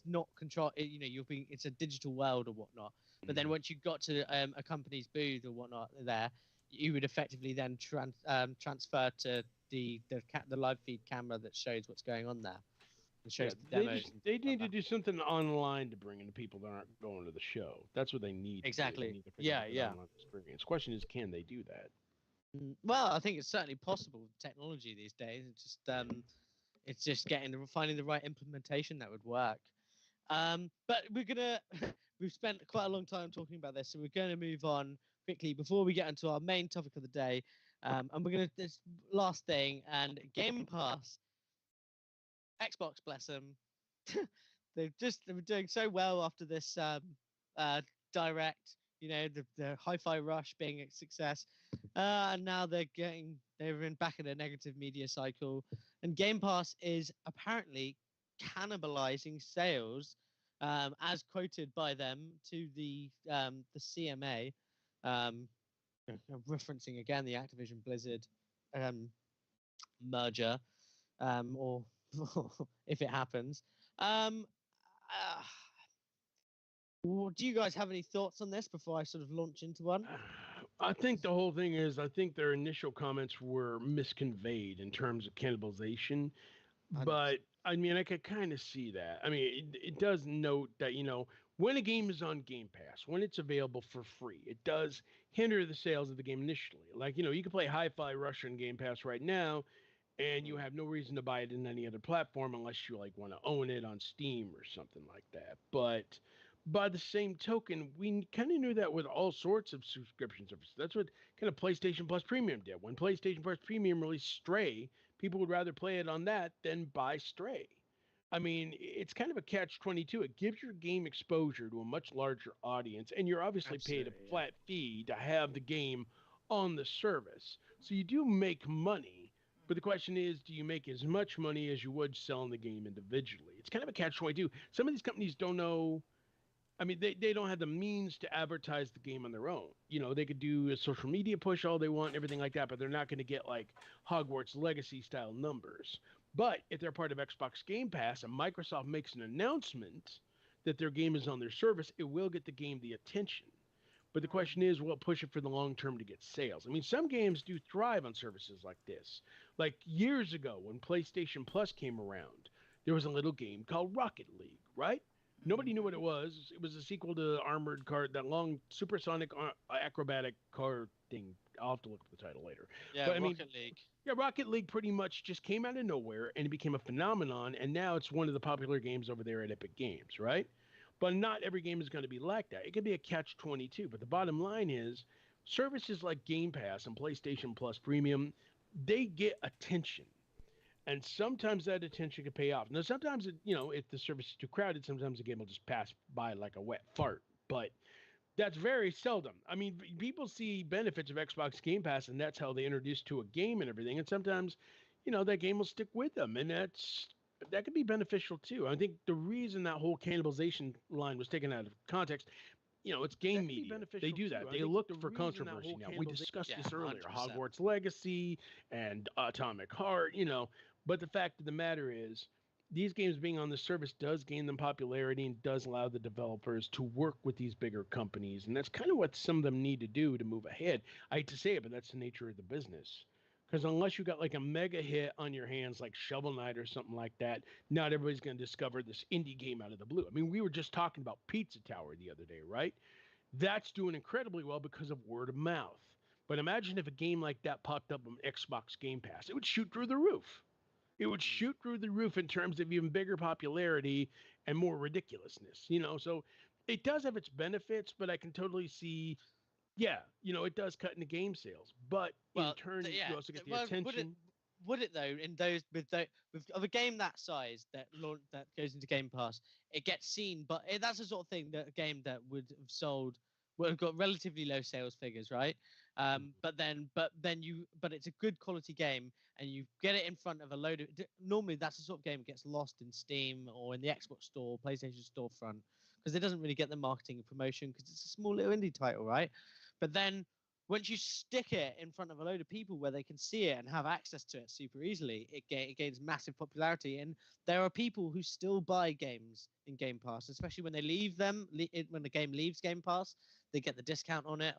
not control. It's a digital world or whatnot. But then once you got to a company's booth or whatnot there, you would effectively then transfer to the live feed camera that shows what's going on there. And shows the demos. They need to do something online to bring in the people that aren't going to the show. That's what they need. Exactly. They need to online experience. Question is, can they do that? Well, I think it's certainly possible with technology these days. It's just finding the right implementation that would work. But we've spent quite a long time talking about this, so we're going to move on quickly before we get into our main topic of the day. And we're going to this last thing, and Game Pass. Xbox, bless them. They've been doing so well after this direct, the Hi-Fi Rush being a success, and now they're back in a negative media cycle. And Game Pass is apparently cannibalizing sales, as quoted by them to the CMA, referencing again the Activision Blizzard merger, or if it happens. Do you guys have any thoughts on this before I sort of launch into one? I think the whole thing is, I think their initial comments were misconveyed in terms of cannibalization. 100%. But I mean, I could kind of see that. I mean, it does note that, when a game is on Game Pass, when it's available for free, it does hinder the sales of the game initially. Like, you can play Hi-Fi Rush on Game Pass right now, and you have no reason to buy it in any other platform unless you like want to own it on Steam or something like that. But by the same token, we kind of knew that with all sorts of subscription services. That's what kind of PlayStation Plus Premium did. When PlayStation Plus Premium released Stray, people would rather play it on that than buy Stray. I mean, it's kind of a catch-22. It gives your game exposure to a much larger audience, and you're obviously paid a Absolutely, yeah. flat fee to have the game on the service. So you do make money, but the question is, do you make as much money as you would selling the game individually? It's kind of a catch-22. Some of these companies don't know. I mean, they don't have the means to advertise the game on their own. They could do a social media push all they want and everything like that, but they're not going to get like Hogwarts Legacy style numbers. But if they're part of Xbox Game Pass and Microsoft makes an announcement that their game is on their service, it will get the game the attention. But the question is, will it push it for the long term to get sales? I mean, some games do thrive on services like this. Like years ago when PlayStation Plus came around, there was a little game called Rocket League, right? Nobody knew what it was. It was a sequel to Armored Car, that long supersonic acrobatic car thing. I'll have to look up the title later. Yeah, But I mean, Rocket League. yeah, Rocket League pretty much just came out of nowhere and it became a phenomenon, and now it's one of the popular games over there at Epic Games, right? But not every game is going to be like that. It could be a catch-22. But the bottom line is, services like Game Pass and PlayStation Plus Premium, they get attention. And sometimes that attention can pay off. Now, sometimes, if the service is too crowded, sometimes the game will just pass by like a wet fart. But that's very seldom. I mean, people see benefits of Xbox Game Pass, and that's how they introduce to a game and everything. And sometimes, that game will stick with them, and that could be beneficial too. I think the reason that whole cannibalization line was taken out of context, it's game media. They do that. They look for controversy. Now, we discussed this earlier: 100%. Hogwarts Legacy and Atomic Heart. But the fact of the matter is, these games being on the service does gain them popularity and does allow the developers to work with these bigger companies. And that's kind of what some of them need to do to move ahead. I hate to say it, but that's the nature of the business. Because unless you got like a mega hit on your hands, like Shovel Knight or something like that, not everybody's going to discover this indie game out of the blue. I mean, we were just talking about Pizza Tower the other day, right? That's doing incredibly well because of word of mouth. But imagine if a game like that popped up on Xbox Game Pass. It would shoot through the roof. It would shoot through the roof in terms of even bigger popularity and more ridiculousness, So it does have its benefits, but I can totally see, it does cut into game sales. But in turn, you also get the attention. Would it though? In those with of a game that size that goes into Game Pass, it gets seen. But that's the sort of thing that a game that would have sold would have got relatively low sales figures, right? But it's a good quality game, and you get it in front of a load of. Normally, that's the sort of game that gets lost in Steam or in the Xbox Store, PlayStation Storefront, because it doesn't really get the marketing and promotion because it's a small little indie title, right? But then once you stick it in front of a load of people where they can see it and have access to it super easily, it gains massive popularity. And there are people who still buy games in Game Pass, especially when they leave them. When the game leaves Game Pass, they get the discount on it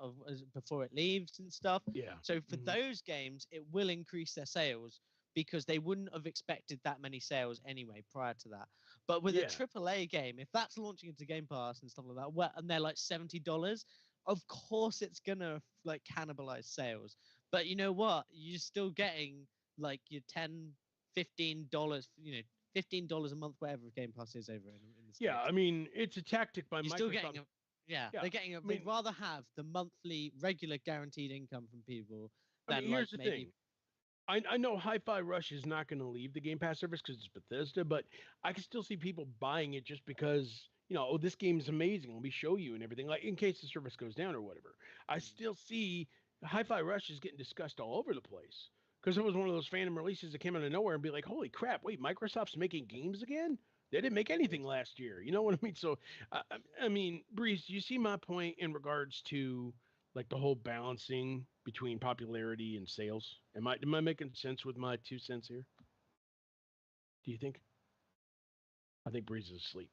before it leaves and stuff. Yeah. So for those games, it will increase their sales because they wouldn't have expected that many sales anyway prior to that. But with a AAA game, if that's launching into Game Pass and stuff like that, and they're like $70, of course it's gonna like cannibalize sales. But you know what? You're still getting like your $10, $15, $15 a month, whatever Game Pass is over in the States. Yeah, I mean, it's a tactic by Microsoft. Still getting they're getting they'd rather have the monthly regular guaranteed income from people than here's the thing. I know Hi-Fi Rush is not going to leave the Game Pass service because it's Bethesda, but I can still see people buying it just because, this game is amazing. Let me show you and everything, like in case the service goes down or whatever. I still see Hi-Fi Rush is getting discussed all over the place because it was one of those phantom releases that came out of nowhere and be like, holy crap, wait, Microsoft's making games again? They didn't make anything last year. You know what I mean? So, I mean, Breeze, do you see my point in regards to like the whole balancing between popularity and sales? Am I making sense with my 2 cents here? Do you think? I think Breeze is asleep.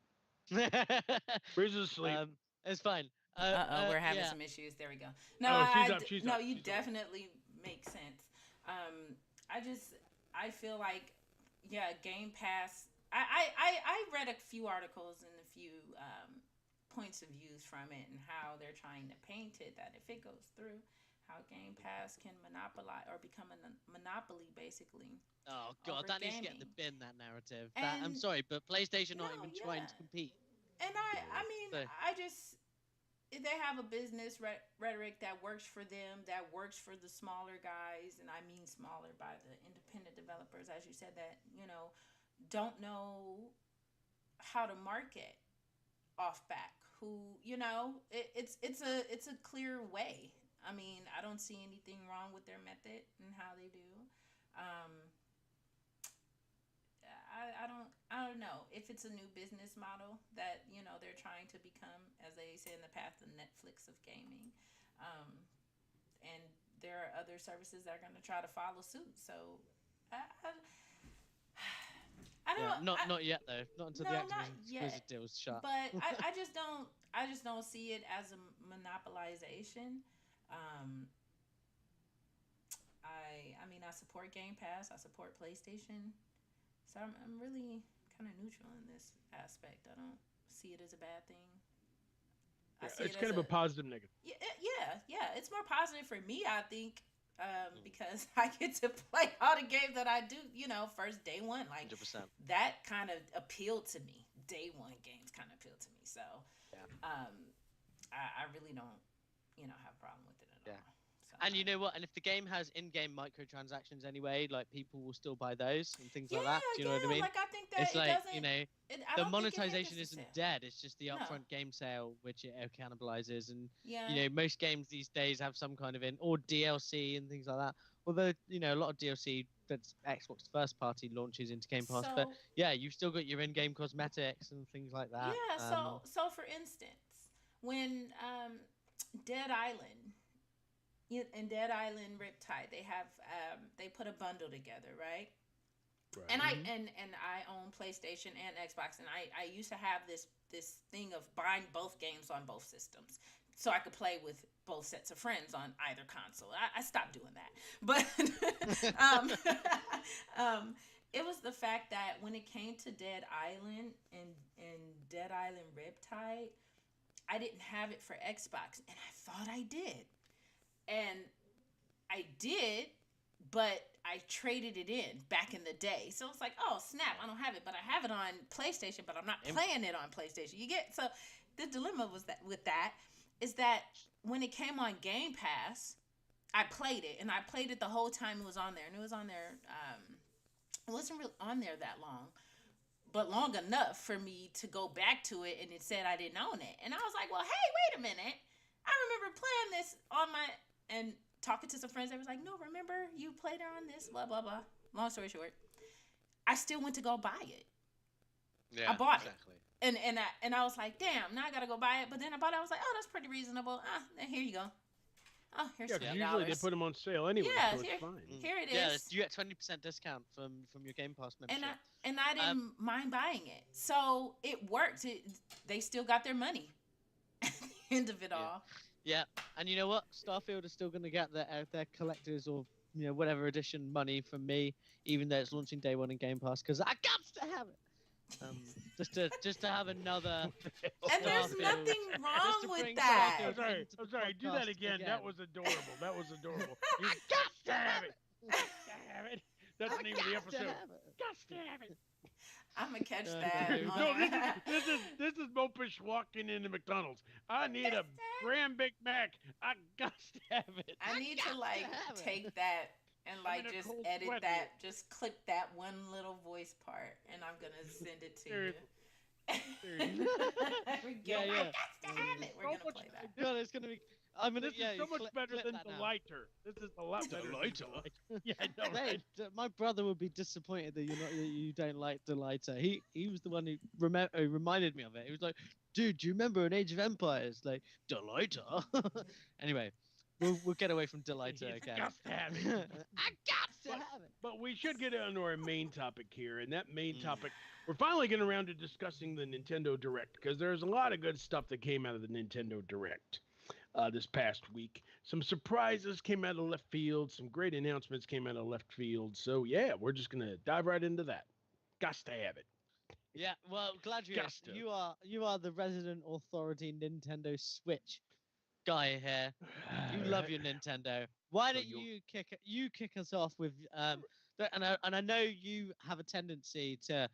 Breeze is asleep. It's fine. We're having some issues. There we go. No, she's up. You definitely make sense. I feel like, Game Pass I read a few articles and a few points of views from it and how they're trying to paint it that if it goes through, how Game Pass can monopolize or become a monopoly basically. Oh God, Over that needs to get in the gaming. bin. That narrative. That I'm And sorry, but PlayStation not no, even trying yeah, to compete. and I mean, So, I just they have a business rhetoric that works for them, that works for the smaller guys, and I mean smaller by the independent developers, as you said, that don't know how to market off back. Who it's a clear way. I mean, I don't see anything wrong with their method and how they do. Um, I don't know if it's a new business model that they're trying to become, as they say in the past, the Netflix of gaming, um, and there are other services that are going to try to follow suit. So I, I yeah, don't. not yet though. Not until the No, not Activision exclusive yet. deal's shut. But I just don't see it as a monopolization. Um, I mean I support Game Pass. I support PlayStation. So I'm really kind of neutral in this aspect. I don't see it as a bad thing. I Yeah, see it's it as kind of a a positive negative. yeah. It's more positive for me, I think, because I get to play all the games that I do. First day one, like 100%. that kind of appealed to me. Day one games kind of appealed to me. So, Yeah. I really don't, have a problem with it at Yeah. all. So, And you know what? And if the game has in-game microtransactions anyway, like people will still buy those and things yeah, like that. Do you know what I mean? Like I think that It's it like, doesn't. I the don't think it monetization hinders the isn't sale. dead. It's just the No. upfront game sale, which it cannibalizes. And, Yeah. most games these days have some kind of or DLC and things like that. Although, a lot of DLC that's Xbox first party launches into Game Pass. But So yeah, you've still got your in-game cosmetics and things like that. yeah. So for instance, when Dead Island. In Dead Island Riptide, they have they put a bundle together, right? Right. And I own PlayStation and Xbox, and I used to have this thing of buying both games on both systems, so I could play with both sets of friends on either console. I stopped doing that, but it was the fact that when it came to Dead Island and Dead Island Riptide, I didn't have it for Xbox, and I thought I did, and I did, but I traded it in back in the day. So it's like, oh snap, I don't have it, but I have it on PlayStation, but I'm not playing it on PlayStation. You get so the dilemma was that with that is that when it came on Game Pass, I played it and I played it the whole time it was on there, and it was on there. It wasn't really on there that long, but long enough for me to go back to it, and it said I didn't own it, and I was like, well, hey, wait a minute, I remember playing this on my and talking to some friends. They was like, no, remember you played on this, blah blah blah. Long story short, I still went to go buy it. Yeah, I bought exactly. it, and I was like, damn, now I gotta go buy it. But then I bought it. I was like, oh, that's pretty reasonable. Here you go. Oh, here's Yeah, $20. because usually they put them on sale anyway, Yeah, so here- it's fine. Here it Yeah, is. you get 20% discount from your Game Pass membership. And I didn't mind buying it, so it worked. They still got their money at the end of it all. Yeah, and you know what? Starfield is still going to get their collectors or whatever edition money from me, even though it's launching day one in Game Pass, because I got to have it. Just to have another. And there's Starfield. nothing Just wrong to with bring that. Starfield I'm into the sorry. Do that podcast again. That was adorable. That was adorable. You got to have it. Got to have it. That's the name of the got to episode. have it. Got to have it. I'm gonna catch No, that. no, This is Mopish walking into McDonald's. I need a Grand Big Mac. I got to have it. I need to have it. take that and I'm in a just cold edit sweat that, just clip that one little voice part, and I'm gonna send it to you. Seriously. There we go. Yeah, yeah. I got to have it. We're So gonna much- play that. God, it's gonna be. I'm gonna. This Yeah, is so much better clip than that the now. lighter. This is a lot better. Delighter? Than the Yeah, I know, Mate, right? my brother would be disappointed that you don't like Delighter. He was the one who reminded me of it. He was like, "Dude, do you remember in Age of Empires, like Delighter?" Anyway, we'll get away from Delighter He's again. got to have it. I got to have it. But we should get on to our main topic here, and that main topic, we're finally getting around to discussing the Nintendo Direct, because there's a lot of good stuff that came out of the Nintendo Direct this past week. Some surprises came out of left field, some great announcements came out of left field. So yeah, we're just gonna dive right into that. Got to have it. Yeah, well, Gladius, Gusto. you are the resident authority Nintendo Switch guy here. You love your Nintendo. Why don't you kick us off with and I know you have a tendency to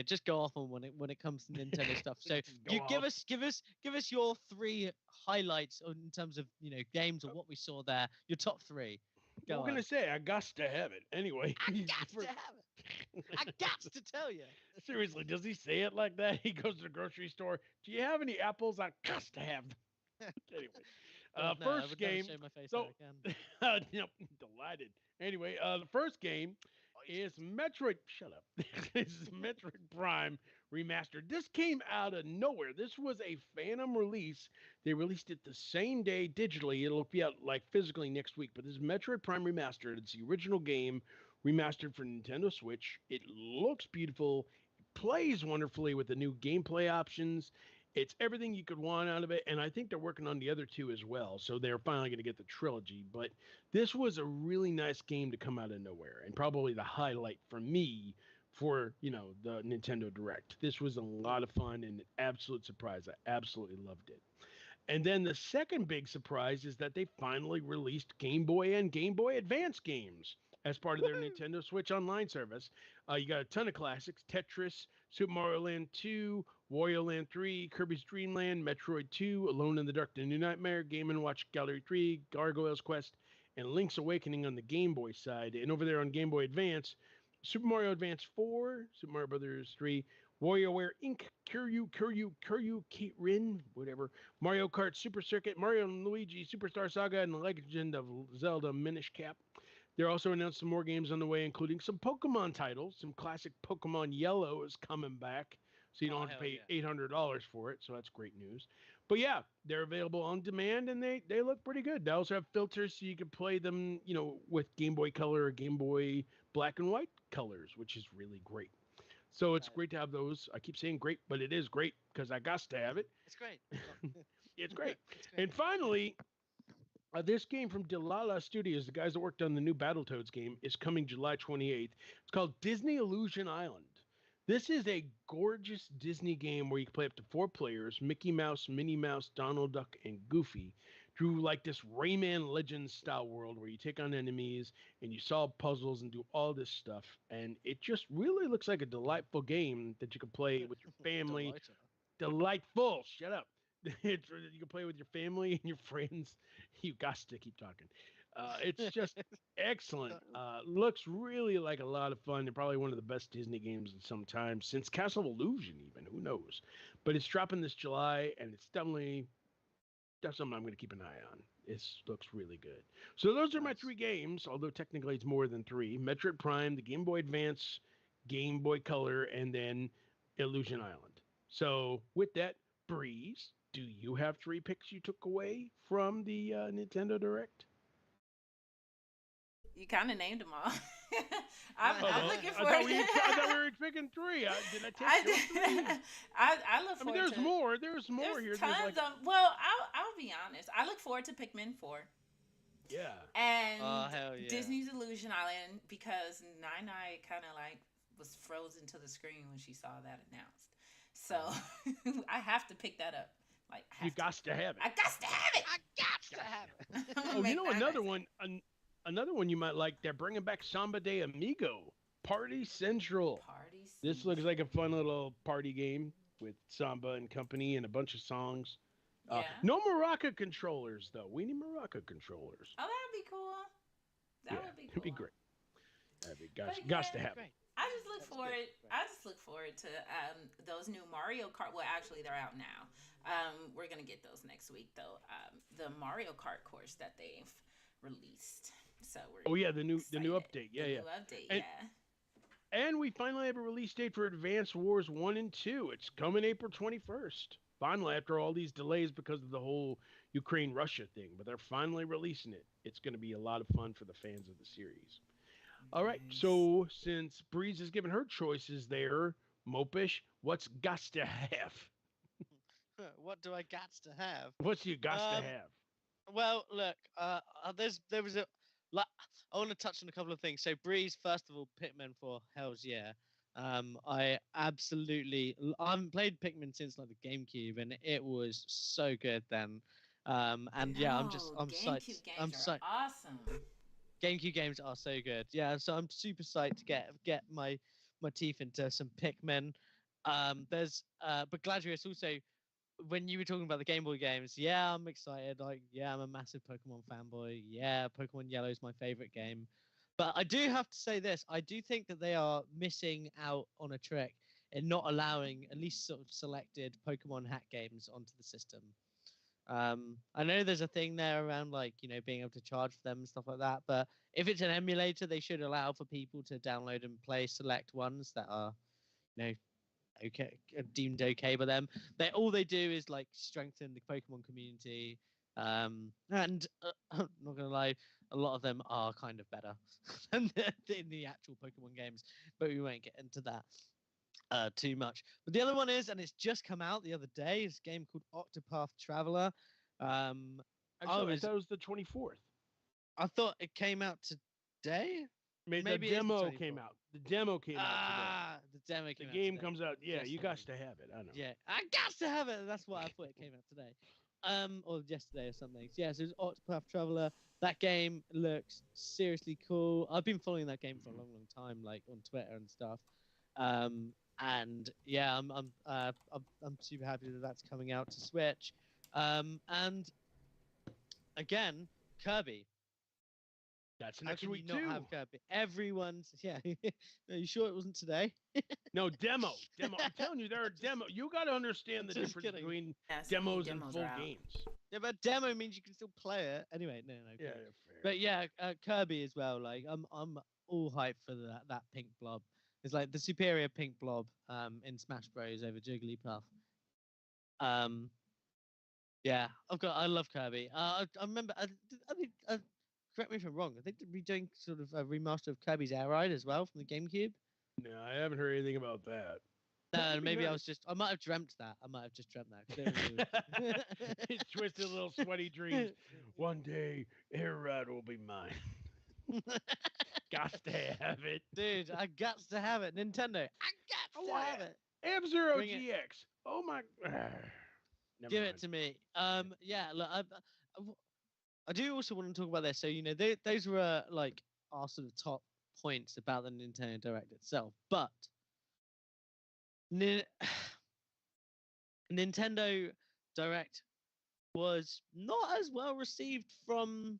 just go off on when it comes to Nintendo stuff. So you give us your 3 highlights in terms of games or what we saw there. Your top 3. What we're gonna say, I got to have it anyway. I got to have it. I got to tell you. Seriously, does he say it like that? He goes to the grocery store. Do you have any apples? I got to have them. Anyway, God, no, I first would game. never show my face So, there again. yep, delighted. Anyway, the first game is Metroid. Shut up. It's Metroid Prime Remastered. This came out of nowhere. This was a Phantom release. They released it the same day digitally. It'll be out like physically next week. But this is Metroid Prime Remastered. It's the original game remastered for Nintendo Switch. It looks beautiful. It plays wonderfully with the new gameplay options. It's everything you could want out of it, and I think they're working on the other 2 as well. So they're finally going to get the trilogy. But this was a really nice game to come out of nowhere, and probably the highlight for me for the Nintendo Direct. This was a lot of fun and an absolute surprise. I absolutely loved it. And then the second big surprise is that they finally released Game Boy and Game Boy Advance games as part of their Nintendo Switch Online service. You got a ton of classics: Tetris, Super Mario Land 2, Wario Land 3, Kirby's Dream Land, Metroid 2, Alone in the Dark: The New Nightmare, Game & Watch Gallery 3, Gargoyle's Quest, and Link's Awakening on the Game Boy side. And over there on Game Boy Advance, Super Mario Advance 4, Super Mario Brothers 3, WarioWare Inc., Kiryu, Kate Rin, whatever, Mario Kart Super Circuit, Mario and Luigi Superstar Saga, and The Legend of Zelda Minish Cap. They're also announced some more games on the way, including some Pokemon titles. Some classic Pokemon Yellow is coming back, so you don't have to pay $800 for it, so that's great news. But yeah, they're available on demand, and they look pretty good. They also have filters, so you can play them, with Game Boy Color or Game Boy Black and White colors, which is really great. So it's great to have those. I keep saying great, but it is great because I got to have it. It's great. It's great. And finally, this game from Delilah Studios, the guys that worked on the new Battletoads game, is coming July 28th. It's called Disney Illusion Island. This is a gorgeous Disney game where you can play up to 4 players: Mickey Mouse, Minnie Mouse, Donald Duck, and Goofy, through like this Rayman Legends style world where you take on enemies and you solve puzzles and do all this stuff. And it just really looks like a delightful game that you can play with your family. Delightful. Shut up. You can play with your family and your friends. You got to keep talking. It's just excellent. Looks really like a lot of fun, and probably one of the best Disney games in some time, since Castle of Illusion even. Who knows? But it's dropping this July, and it's definitely something I'm going to keep an eye on. It looks really good. So those are my 3 games, although technically it's more than 3. Metroid Prime, the Game Boy Advance, Game Boy Color, and then Illusion Island. So with that, Breeze, do you have 3 picks you took away from the Nintendo Direct? You kind of named them all. I'm looking for I thought we were picking 3. Did I take your 3? I look forward there's more. There's more here. Tons of, well, I'll be honest. I look forward to Pikmin 4. Yeah. And hell yeah. Disney's Illusion Island, because Nine kind of like was frozen to the screen when she saw that announced. So I have to pick that up. Like, you got to have it. I got to have it. I got to have it. Oh, another one. Another one you might like. They're bringing back Samba de Amigo. Party Central. This looks like a fun little party game with Samba and company and a bunch of songs. No maraca controllers, though. We need maraca controllers. Oh, that would be cool. That would be cool. It'd be great. That'd be got to have it. I just look forward to those new Mario Kart. Well, actually, they're out now. We're gonna get those next week, though. The Mario Kart course that they've released. So we're the new update. The new update. And we finally have a release date for Advance Wars 1 and 2. It's coming April 21st. Finally, after all these delays because of the whole Ukraine-Russia thing, but they're finally releasing it. It's going to be a lot of fun for the fans of the series. All right, so since Breeze has given her choices there, Mopish, what's got to have? What do I got to have? What's you got to have? Well, look, there was a. I want to touch on a couple of things. So Breeze, first of all, Pikmin 4, hells yeah. I haven't played Pikmin since like the GameCube, and it was so good then. And yeah, I'm No, psyched. GameCube I'm games are psyched. awesome. GameCube games are so good. Yeah, so I'm super psyched to get my teeth into some Pikmin. But Gladius also, when you were talking about the Game Boy games, yeah, I'm excited. Like, yeah, I'm a massive Pokemon fanboy. Yeah, Pokemon Yellow is my favorite game. But I do have to say this: I do think that they are missing out on a trick in not allowing at least sort of selected Pokemon hack games onto the system. I know there's a thing there around like being able to charge for them and stuff like that. But if it's an emulator, they should allow for people to download and play select ones that are you know okay deemed okay by them. All they do is like strengthen the Pokemon community. And I'm not gonna lie, a lot of them are kind of better than in the actual Pokemon games, but we won't get into that too much. But the other one is, and it's just come out the other day, is a game called Octopath Traveler. Um, I I thought was it was the 24th. I thought it came out today. The Maybe it is the demo 24th. came out. The demo came out The demo today. came The out game today. comes out. Yeah, you got Yesterday. to have it. I know. Yeah, I got to have it. That's why I thought it came out today. Or yesterday or something. So, yeah, so it's Octopath Traveler. That game looks seriously cool. I've been following that game for a long, long time, like on Twitter and stuff. And yeah, I'm super happy that that's coming out to Switch. And again, Kirby. That's How next can you week not too. have Kirby? Everyone's Are you sure it wasn't today? No, demo. I'm telling you, there are demo. You got to understand the Just difference kidding. between Yeah, so many demos and demos full are out. games. Yeah, but demo means you can still play it. Anyway, no. Yeah, Kidding. fair. But yeah, Kirby as well. Like I'm all hyped for that pink blob. It's like the superior pink blob in Smash Bros over Jigglypuff. Yeah, I love Kirby. I remember. I think. Correct me if I'm wrong. I think they're doing sort of a remaster of Kirby's Air Ride as well from the GameCube. No, I haven't heard anything about that. No, maybe I might have dreamt that. I might have just dreamt that. 'Cause His twisted little sweaty dreams. One day, Air Ride will be mine. Got to have it. Dude, I got to have it. Nintendo, I got to have it. F-Zero Bring it. GX. Oh my. Give it to me. Yeah, look, I do also want to talk about this. So those were like our sort of top points about the Nintendo Direct itself, but Nintendo Direct was not as well received from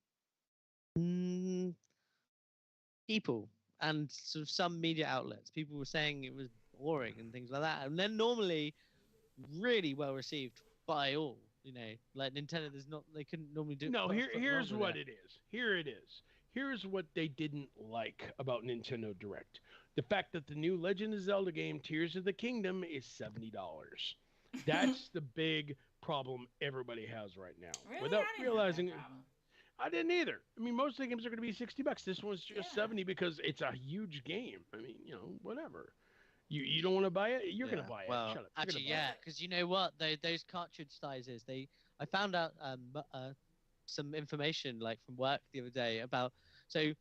people and sort of some media outlets. People were saying it was boring and things like that, and then normally really well received by all. Like Nintendo, they couldn't normally do. No, put a foot here's wrong with what it is. Here it is. Here's what they didn't like about Nintendo Direct: the fact that the new Legend of Zelda game, Tears of the Kingdom, is $70. That's the big problem everybody has right now. Really? Without I didn't realizing have that it. problem. I didn't either. I mean, most of the games are going to be $60. This one's just Yeah. 70 because it's a huge game. I mean, whatever. You don't want to buy it? You're going to buy it. Well, Shut up. actually, You're gonna buy yeah, because you know what? Those cartridge sizes. I found out some information like from work the other day about. So,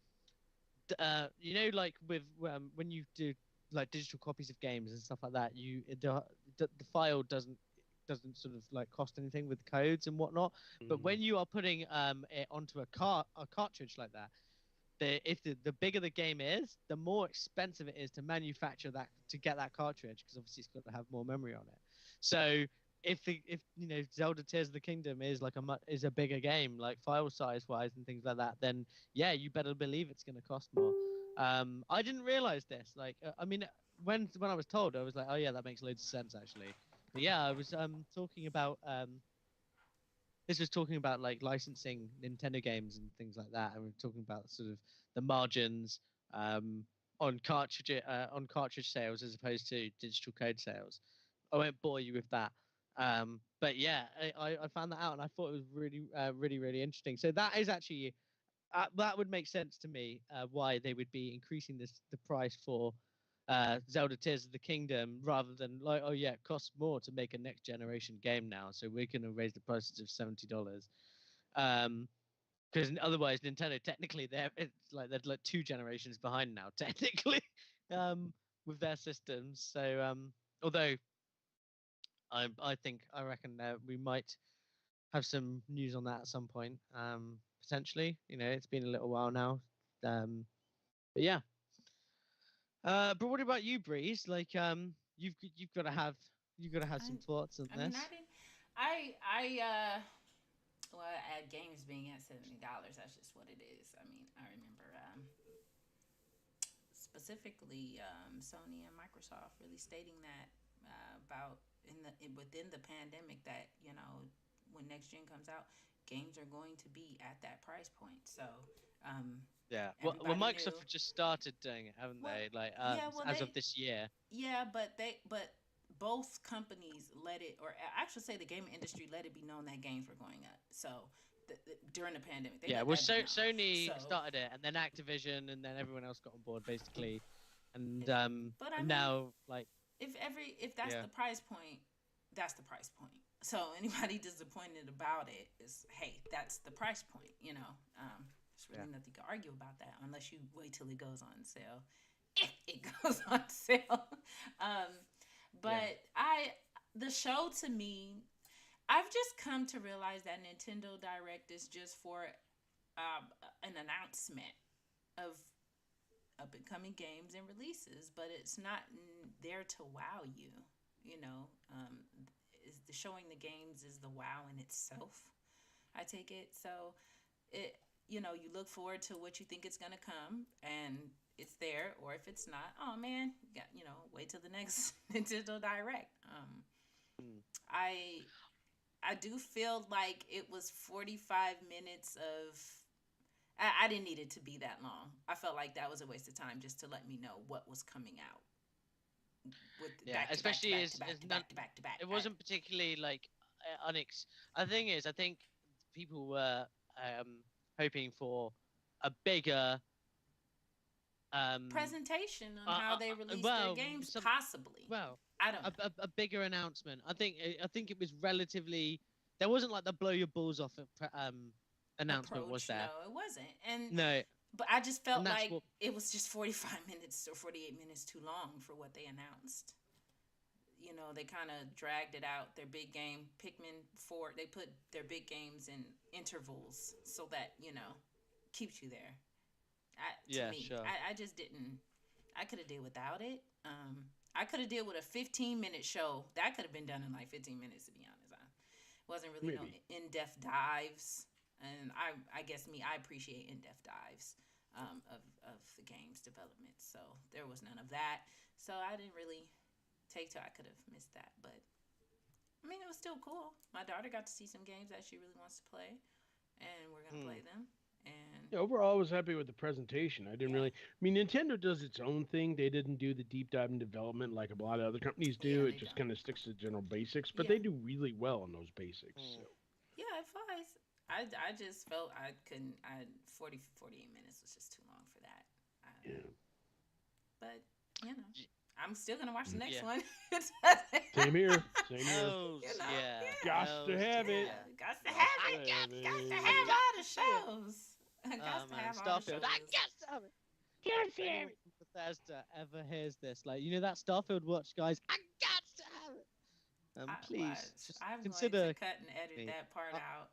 like with when you do like digital copies of games and stuff like that, the file doesn't sort of like cost anything with codes and whatnot. it. But when you are putting it onto a cartridge like that, if the bigger the game is, the more expensive it is to manufacture that to get that cartridge, because obviously it's got to have more memory on it. So if Zelda Tears of the Kingdom is like a bigger game, like file size wise and things like that, then yeah, you better believe it's going to cost more. I didn't realize this. Like, I mean, when I was told, I was like, oh yeah, that makes loads of sense actually. But yeah, I was talking about this was talking about like licensing Nintendo games and things like that, and we're talking about sort of the margins on cartridge sales as opposed to digital code sales. I won't bore you with that, but yeah, I found that out and I thought it was really really interesting. So that is actually that would make sense to me why they would be increasing the price for Zelda Tears of the Kingdom rather than like, oh yeah, it costs more to make a next generation game now, so we're going to raise the prices of $70. Because otherwise Nintendo technically they're like 2 generations behind now technically. with their systems. So although I reckon that we might have some news on that at some point. Potentially, it's been a little while now. But yeah. But what about you, Breeze? Like, you've got to have some thoughts on I mean, this. I didn't. I well, at games being at $70, that's just what it is. I mean, I remember specifically Sony and Microsoft really stating that about within the pandemic that when next gen comes out, games are going to be at that price point. So Yeah. Well, everybody Microsoft knew. have just started doing it, haven't Well, they? Like, yeah, well as of this year. yeah, but both companies let it, or I should say, the gaming industry let it be known that games were going up. So during the pandemic, they Yeah. let Well, that be known. Sony So, started it, and then Activision, and then everyone else got on board, basically. And but I and mean, now, like, if that's yeah, the price point, that's the price point. So anybody disappointed about it is, hey, that's the price point. There's really nothing to argue about that unless you wait till it goes on sale. If it goes on sale. But the show, to me, I've just come to realize that Nintendo Direct is just for an announcement of up and coming games and releases, but it's not there to wow you. You know, is the showing the games is the wow in itself. I take it so it you look forward to what you think it's gonna come, and it's there. Or if it's not, oh man, you got wait till the next Nintendo Direct. mm, I do feel like it was 45 minutes of. I didn't need it to be that long. I felt like that was a waste of time just to let me know what was coming out. With yeah. back to back to Especially back as to back to none, back to back to back. it wasn't particularly like The thing is, I think people were hoping for a bigger um Presentation on how they release their well games, possibly. well I don't know. a bigger announcement. I think it was relatively. There wasn't like the blow your balls off announcement, was Approach, no, there? it wasn't. And No, but I just and felt that's like what. it was just 45 minutes or 48 minutes too long for what they announced. They kind of dragged it out. Their big game, Pikmin 4, they put their big games in intervals so that, keeps you there. To Yeah, me, sure. I just didn't. I could have did without it. I could have did with a 15-minute show. That could have been done in like 15 minutes, to be honest. I wasn't really no Maybe. in-depth dives. And I guess I appreciate in-depth dives of the game's development. So there was none of that. So I didn't really take to. I could have missed that, but I mean, it was still cool. My daughter got to see some games that she really wants to play, and we're gonna Hmm. play them. And Yeah, overall, I was happy with the presentation. I didn't yeah, really. I mean, Nintendo does its own thing. They didn't do the deep dive in development like a lot of other companies yeah, do. It they just don't. kind of sticks to general basics, but Yeah, they do really well on those basics. Hmm. So, yeah, it was. I just felt I couldn't. 48 minutes was just too long for that. yeah. But you know, Y- I'm still gonna watch the Mm. next Yeah. one. Same here. Same here. Oh You know, yeah. yeah. Gots to have it. Yeah, got to Gots have to it. have Got to it. have all the shows. Got Oh to man, have all the Starfield. I shows. guess have it. Gots If to have anyone it. from Bethesda ever hears this, like that Starfield watch, guys, I got to have it. Please Watch. just I'm going to consider cut and edit me. that part Uh, out.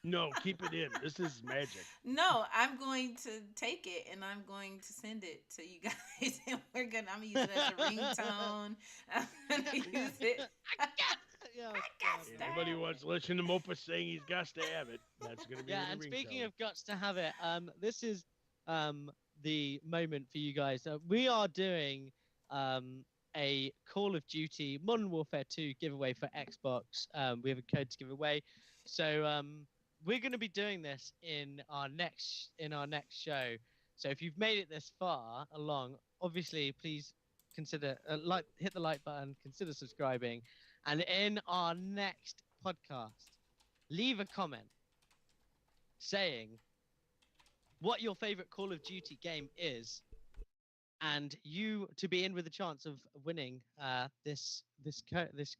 No, keep it in. This is magic. No, I'm going to take it and I'm going to send it to you guys, and I'm gonna use it as a ringtone. I'm gonna use it. I got. Yeah, I God, got man. Anybody that. who wants to listen to Mopus saying he's got to have it, that's going to be Yeah, the and speaking ringtone. of guts to have it, this is the moment for you guys. We are doing a Call of Duty Modern Warfare 2 giveaway for Xbox. We have a code to give away, so we're going to be doing this in our next show. So if you've made it this far along, obviously please consider hit the like button, consider subscribing, and in our next podcast, leave a comment saying what your favorite Call of Duty game is, and you to be in with a chance of winning this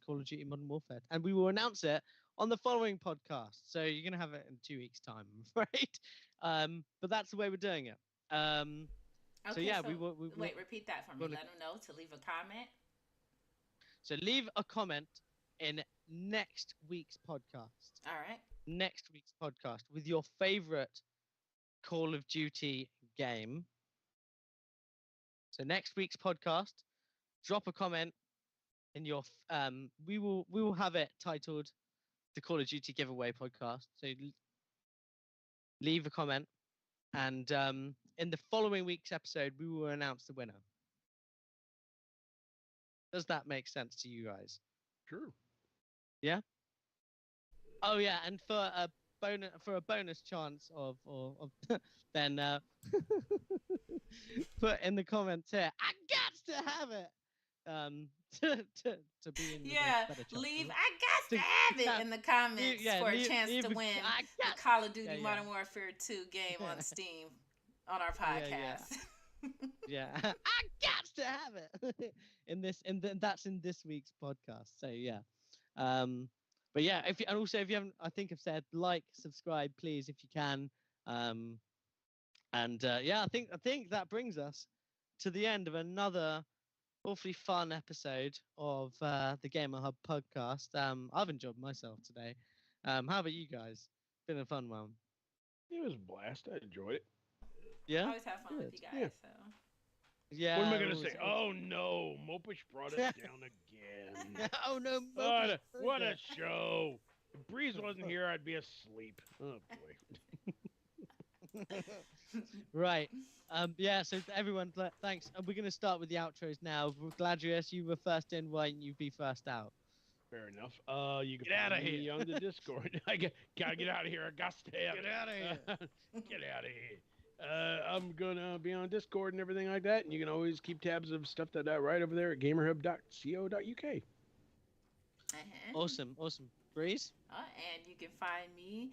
Call of Duty Modern Warfare, and we will announce it on the following podcast. So you're gonna have it in 2 weeks' time, I'm afraid. But that's the way we're doing it. Okay, So yeah, so we will. wait, repeat that for me. Gonna, Let them know to leave a comment. so leave a comment in next week's podcast. All right. Next week's podcast with your favorite Call of Duty game. So next week's podcast, drop a comment in your. We will have it titled the Call of Duty giveaway podcast. So leave a comment, and in the following week's episode, we will announce the winner. Does that make sense to you guys? Sure. Yeah. Oh yeah, and for a bonus chance of then put in the comments here. I got to have it. To be in with Yeah, a better chance. leave. I got to have it in the comments for a chance to win the Call of Duty Modern Warfare 2 game on Steam on our podcast. Yeah. I got to have it that's in this week's podcast. So yeah. But yeah, if you haven't, I think I've said like, subscribe, please, if you can. Yeah, I think that brings us to the end of another awfully fun episode of the Gamerhub podcast. I've enjoyed myself today. How about you guys? Been a fun one. It was a blast. I enjoyed it. Yeah. I always have fun with you guys. Yeah. So. Yeah. What am I gonna say? Oh no, Mopish brought us down again. Oh no, what a show! If Breeze wasn't here, I'd be asleep. Oh boy. Right. Yeah. So everyone, thanks. We're gonna start with the outros now. Gladrius, you were first in. Why don't you be first out? Fair enough. You can Get outta find me here. on the Discord. Gotta get out of here. I got to have Get it. out of here. Get out of here. I'm gonna be on Discord and everything like that, and you can always keep tabs of stuff that I write over there at gamerhub.co.uk. Awesome. Breeze. And you can find me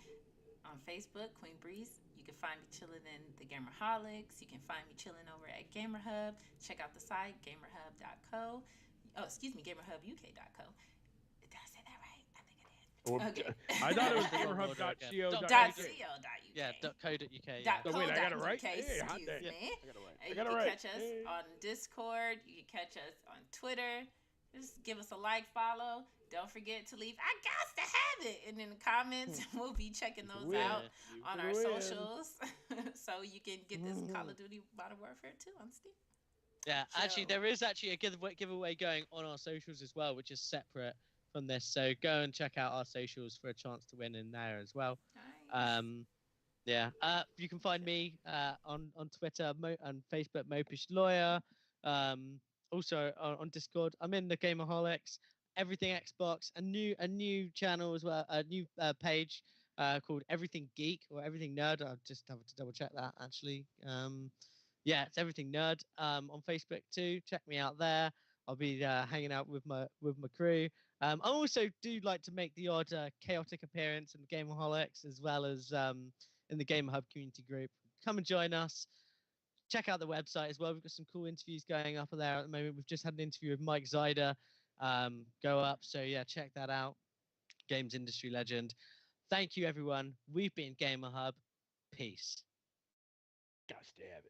on Facebook, Queen Breeze. You can find me chilling in the Gamerholics. You can find me chilling over at Gamerhub. Check out the site, gamerhub.co. Oh, excuse me, gamerhubuk.co. Did I say that right? I think I did. Okay. I thought it was gamerhub.co.uk. Yeah, .co.uk. So wait, I got it right? Excuse me. I got it right. You can catch us on Discord. You can catch us on Twitter. Just give us a like, follow. Don't forget to leave I got to have it and in the comments. We'll be checking those out on our socials. So you can get this Call of Duty Modern Warfare 2 on Steam. Yeah, actually, there is actually a giveaway going on our socials as well, which is separate from this. So go and check out our socials for a chance to win in there as well. Nice. Yeah. You can find me on Twitter and Facebook, Mopish Lawyer. Also on Discord, I'm in the Gamerholics. Everything Xbox, a new channel as well, a new page called Everything Geek or Everything Nerd. I'll just have to double check that actually. Yeah, it's Everything Nerd on Facebook too. Check me out there. I'll be hanging out with my crew. I also do like to make the odd chaotic appearance in the Gamerholics as well as in the Gamerhub community group. Come and join us. Check out the website as well. We've got some cool interviews going up there at the moment. We've just had an interview with Mike Zyder go up. So yeah, check that out. Games industry legend. Thank you, everyone. We've been Gamerhub. Peace. Gotta have it.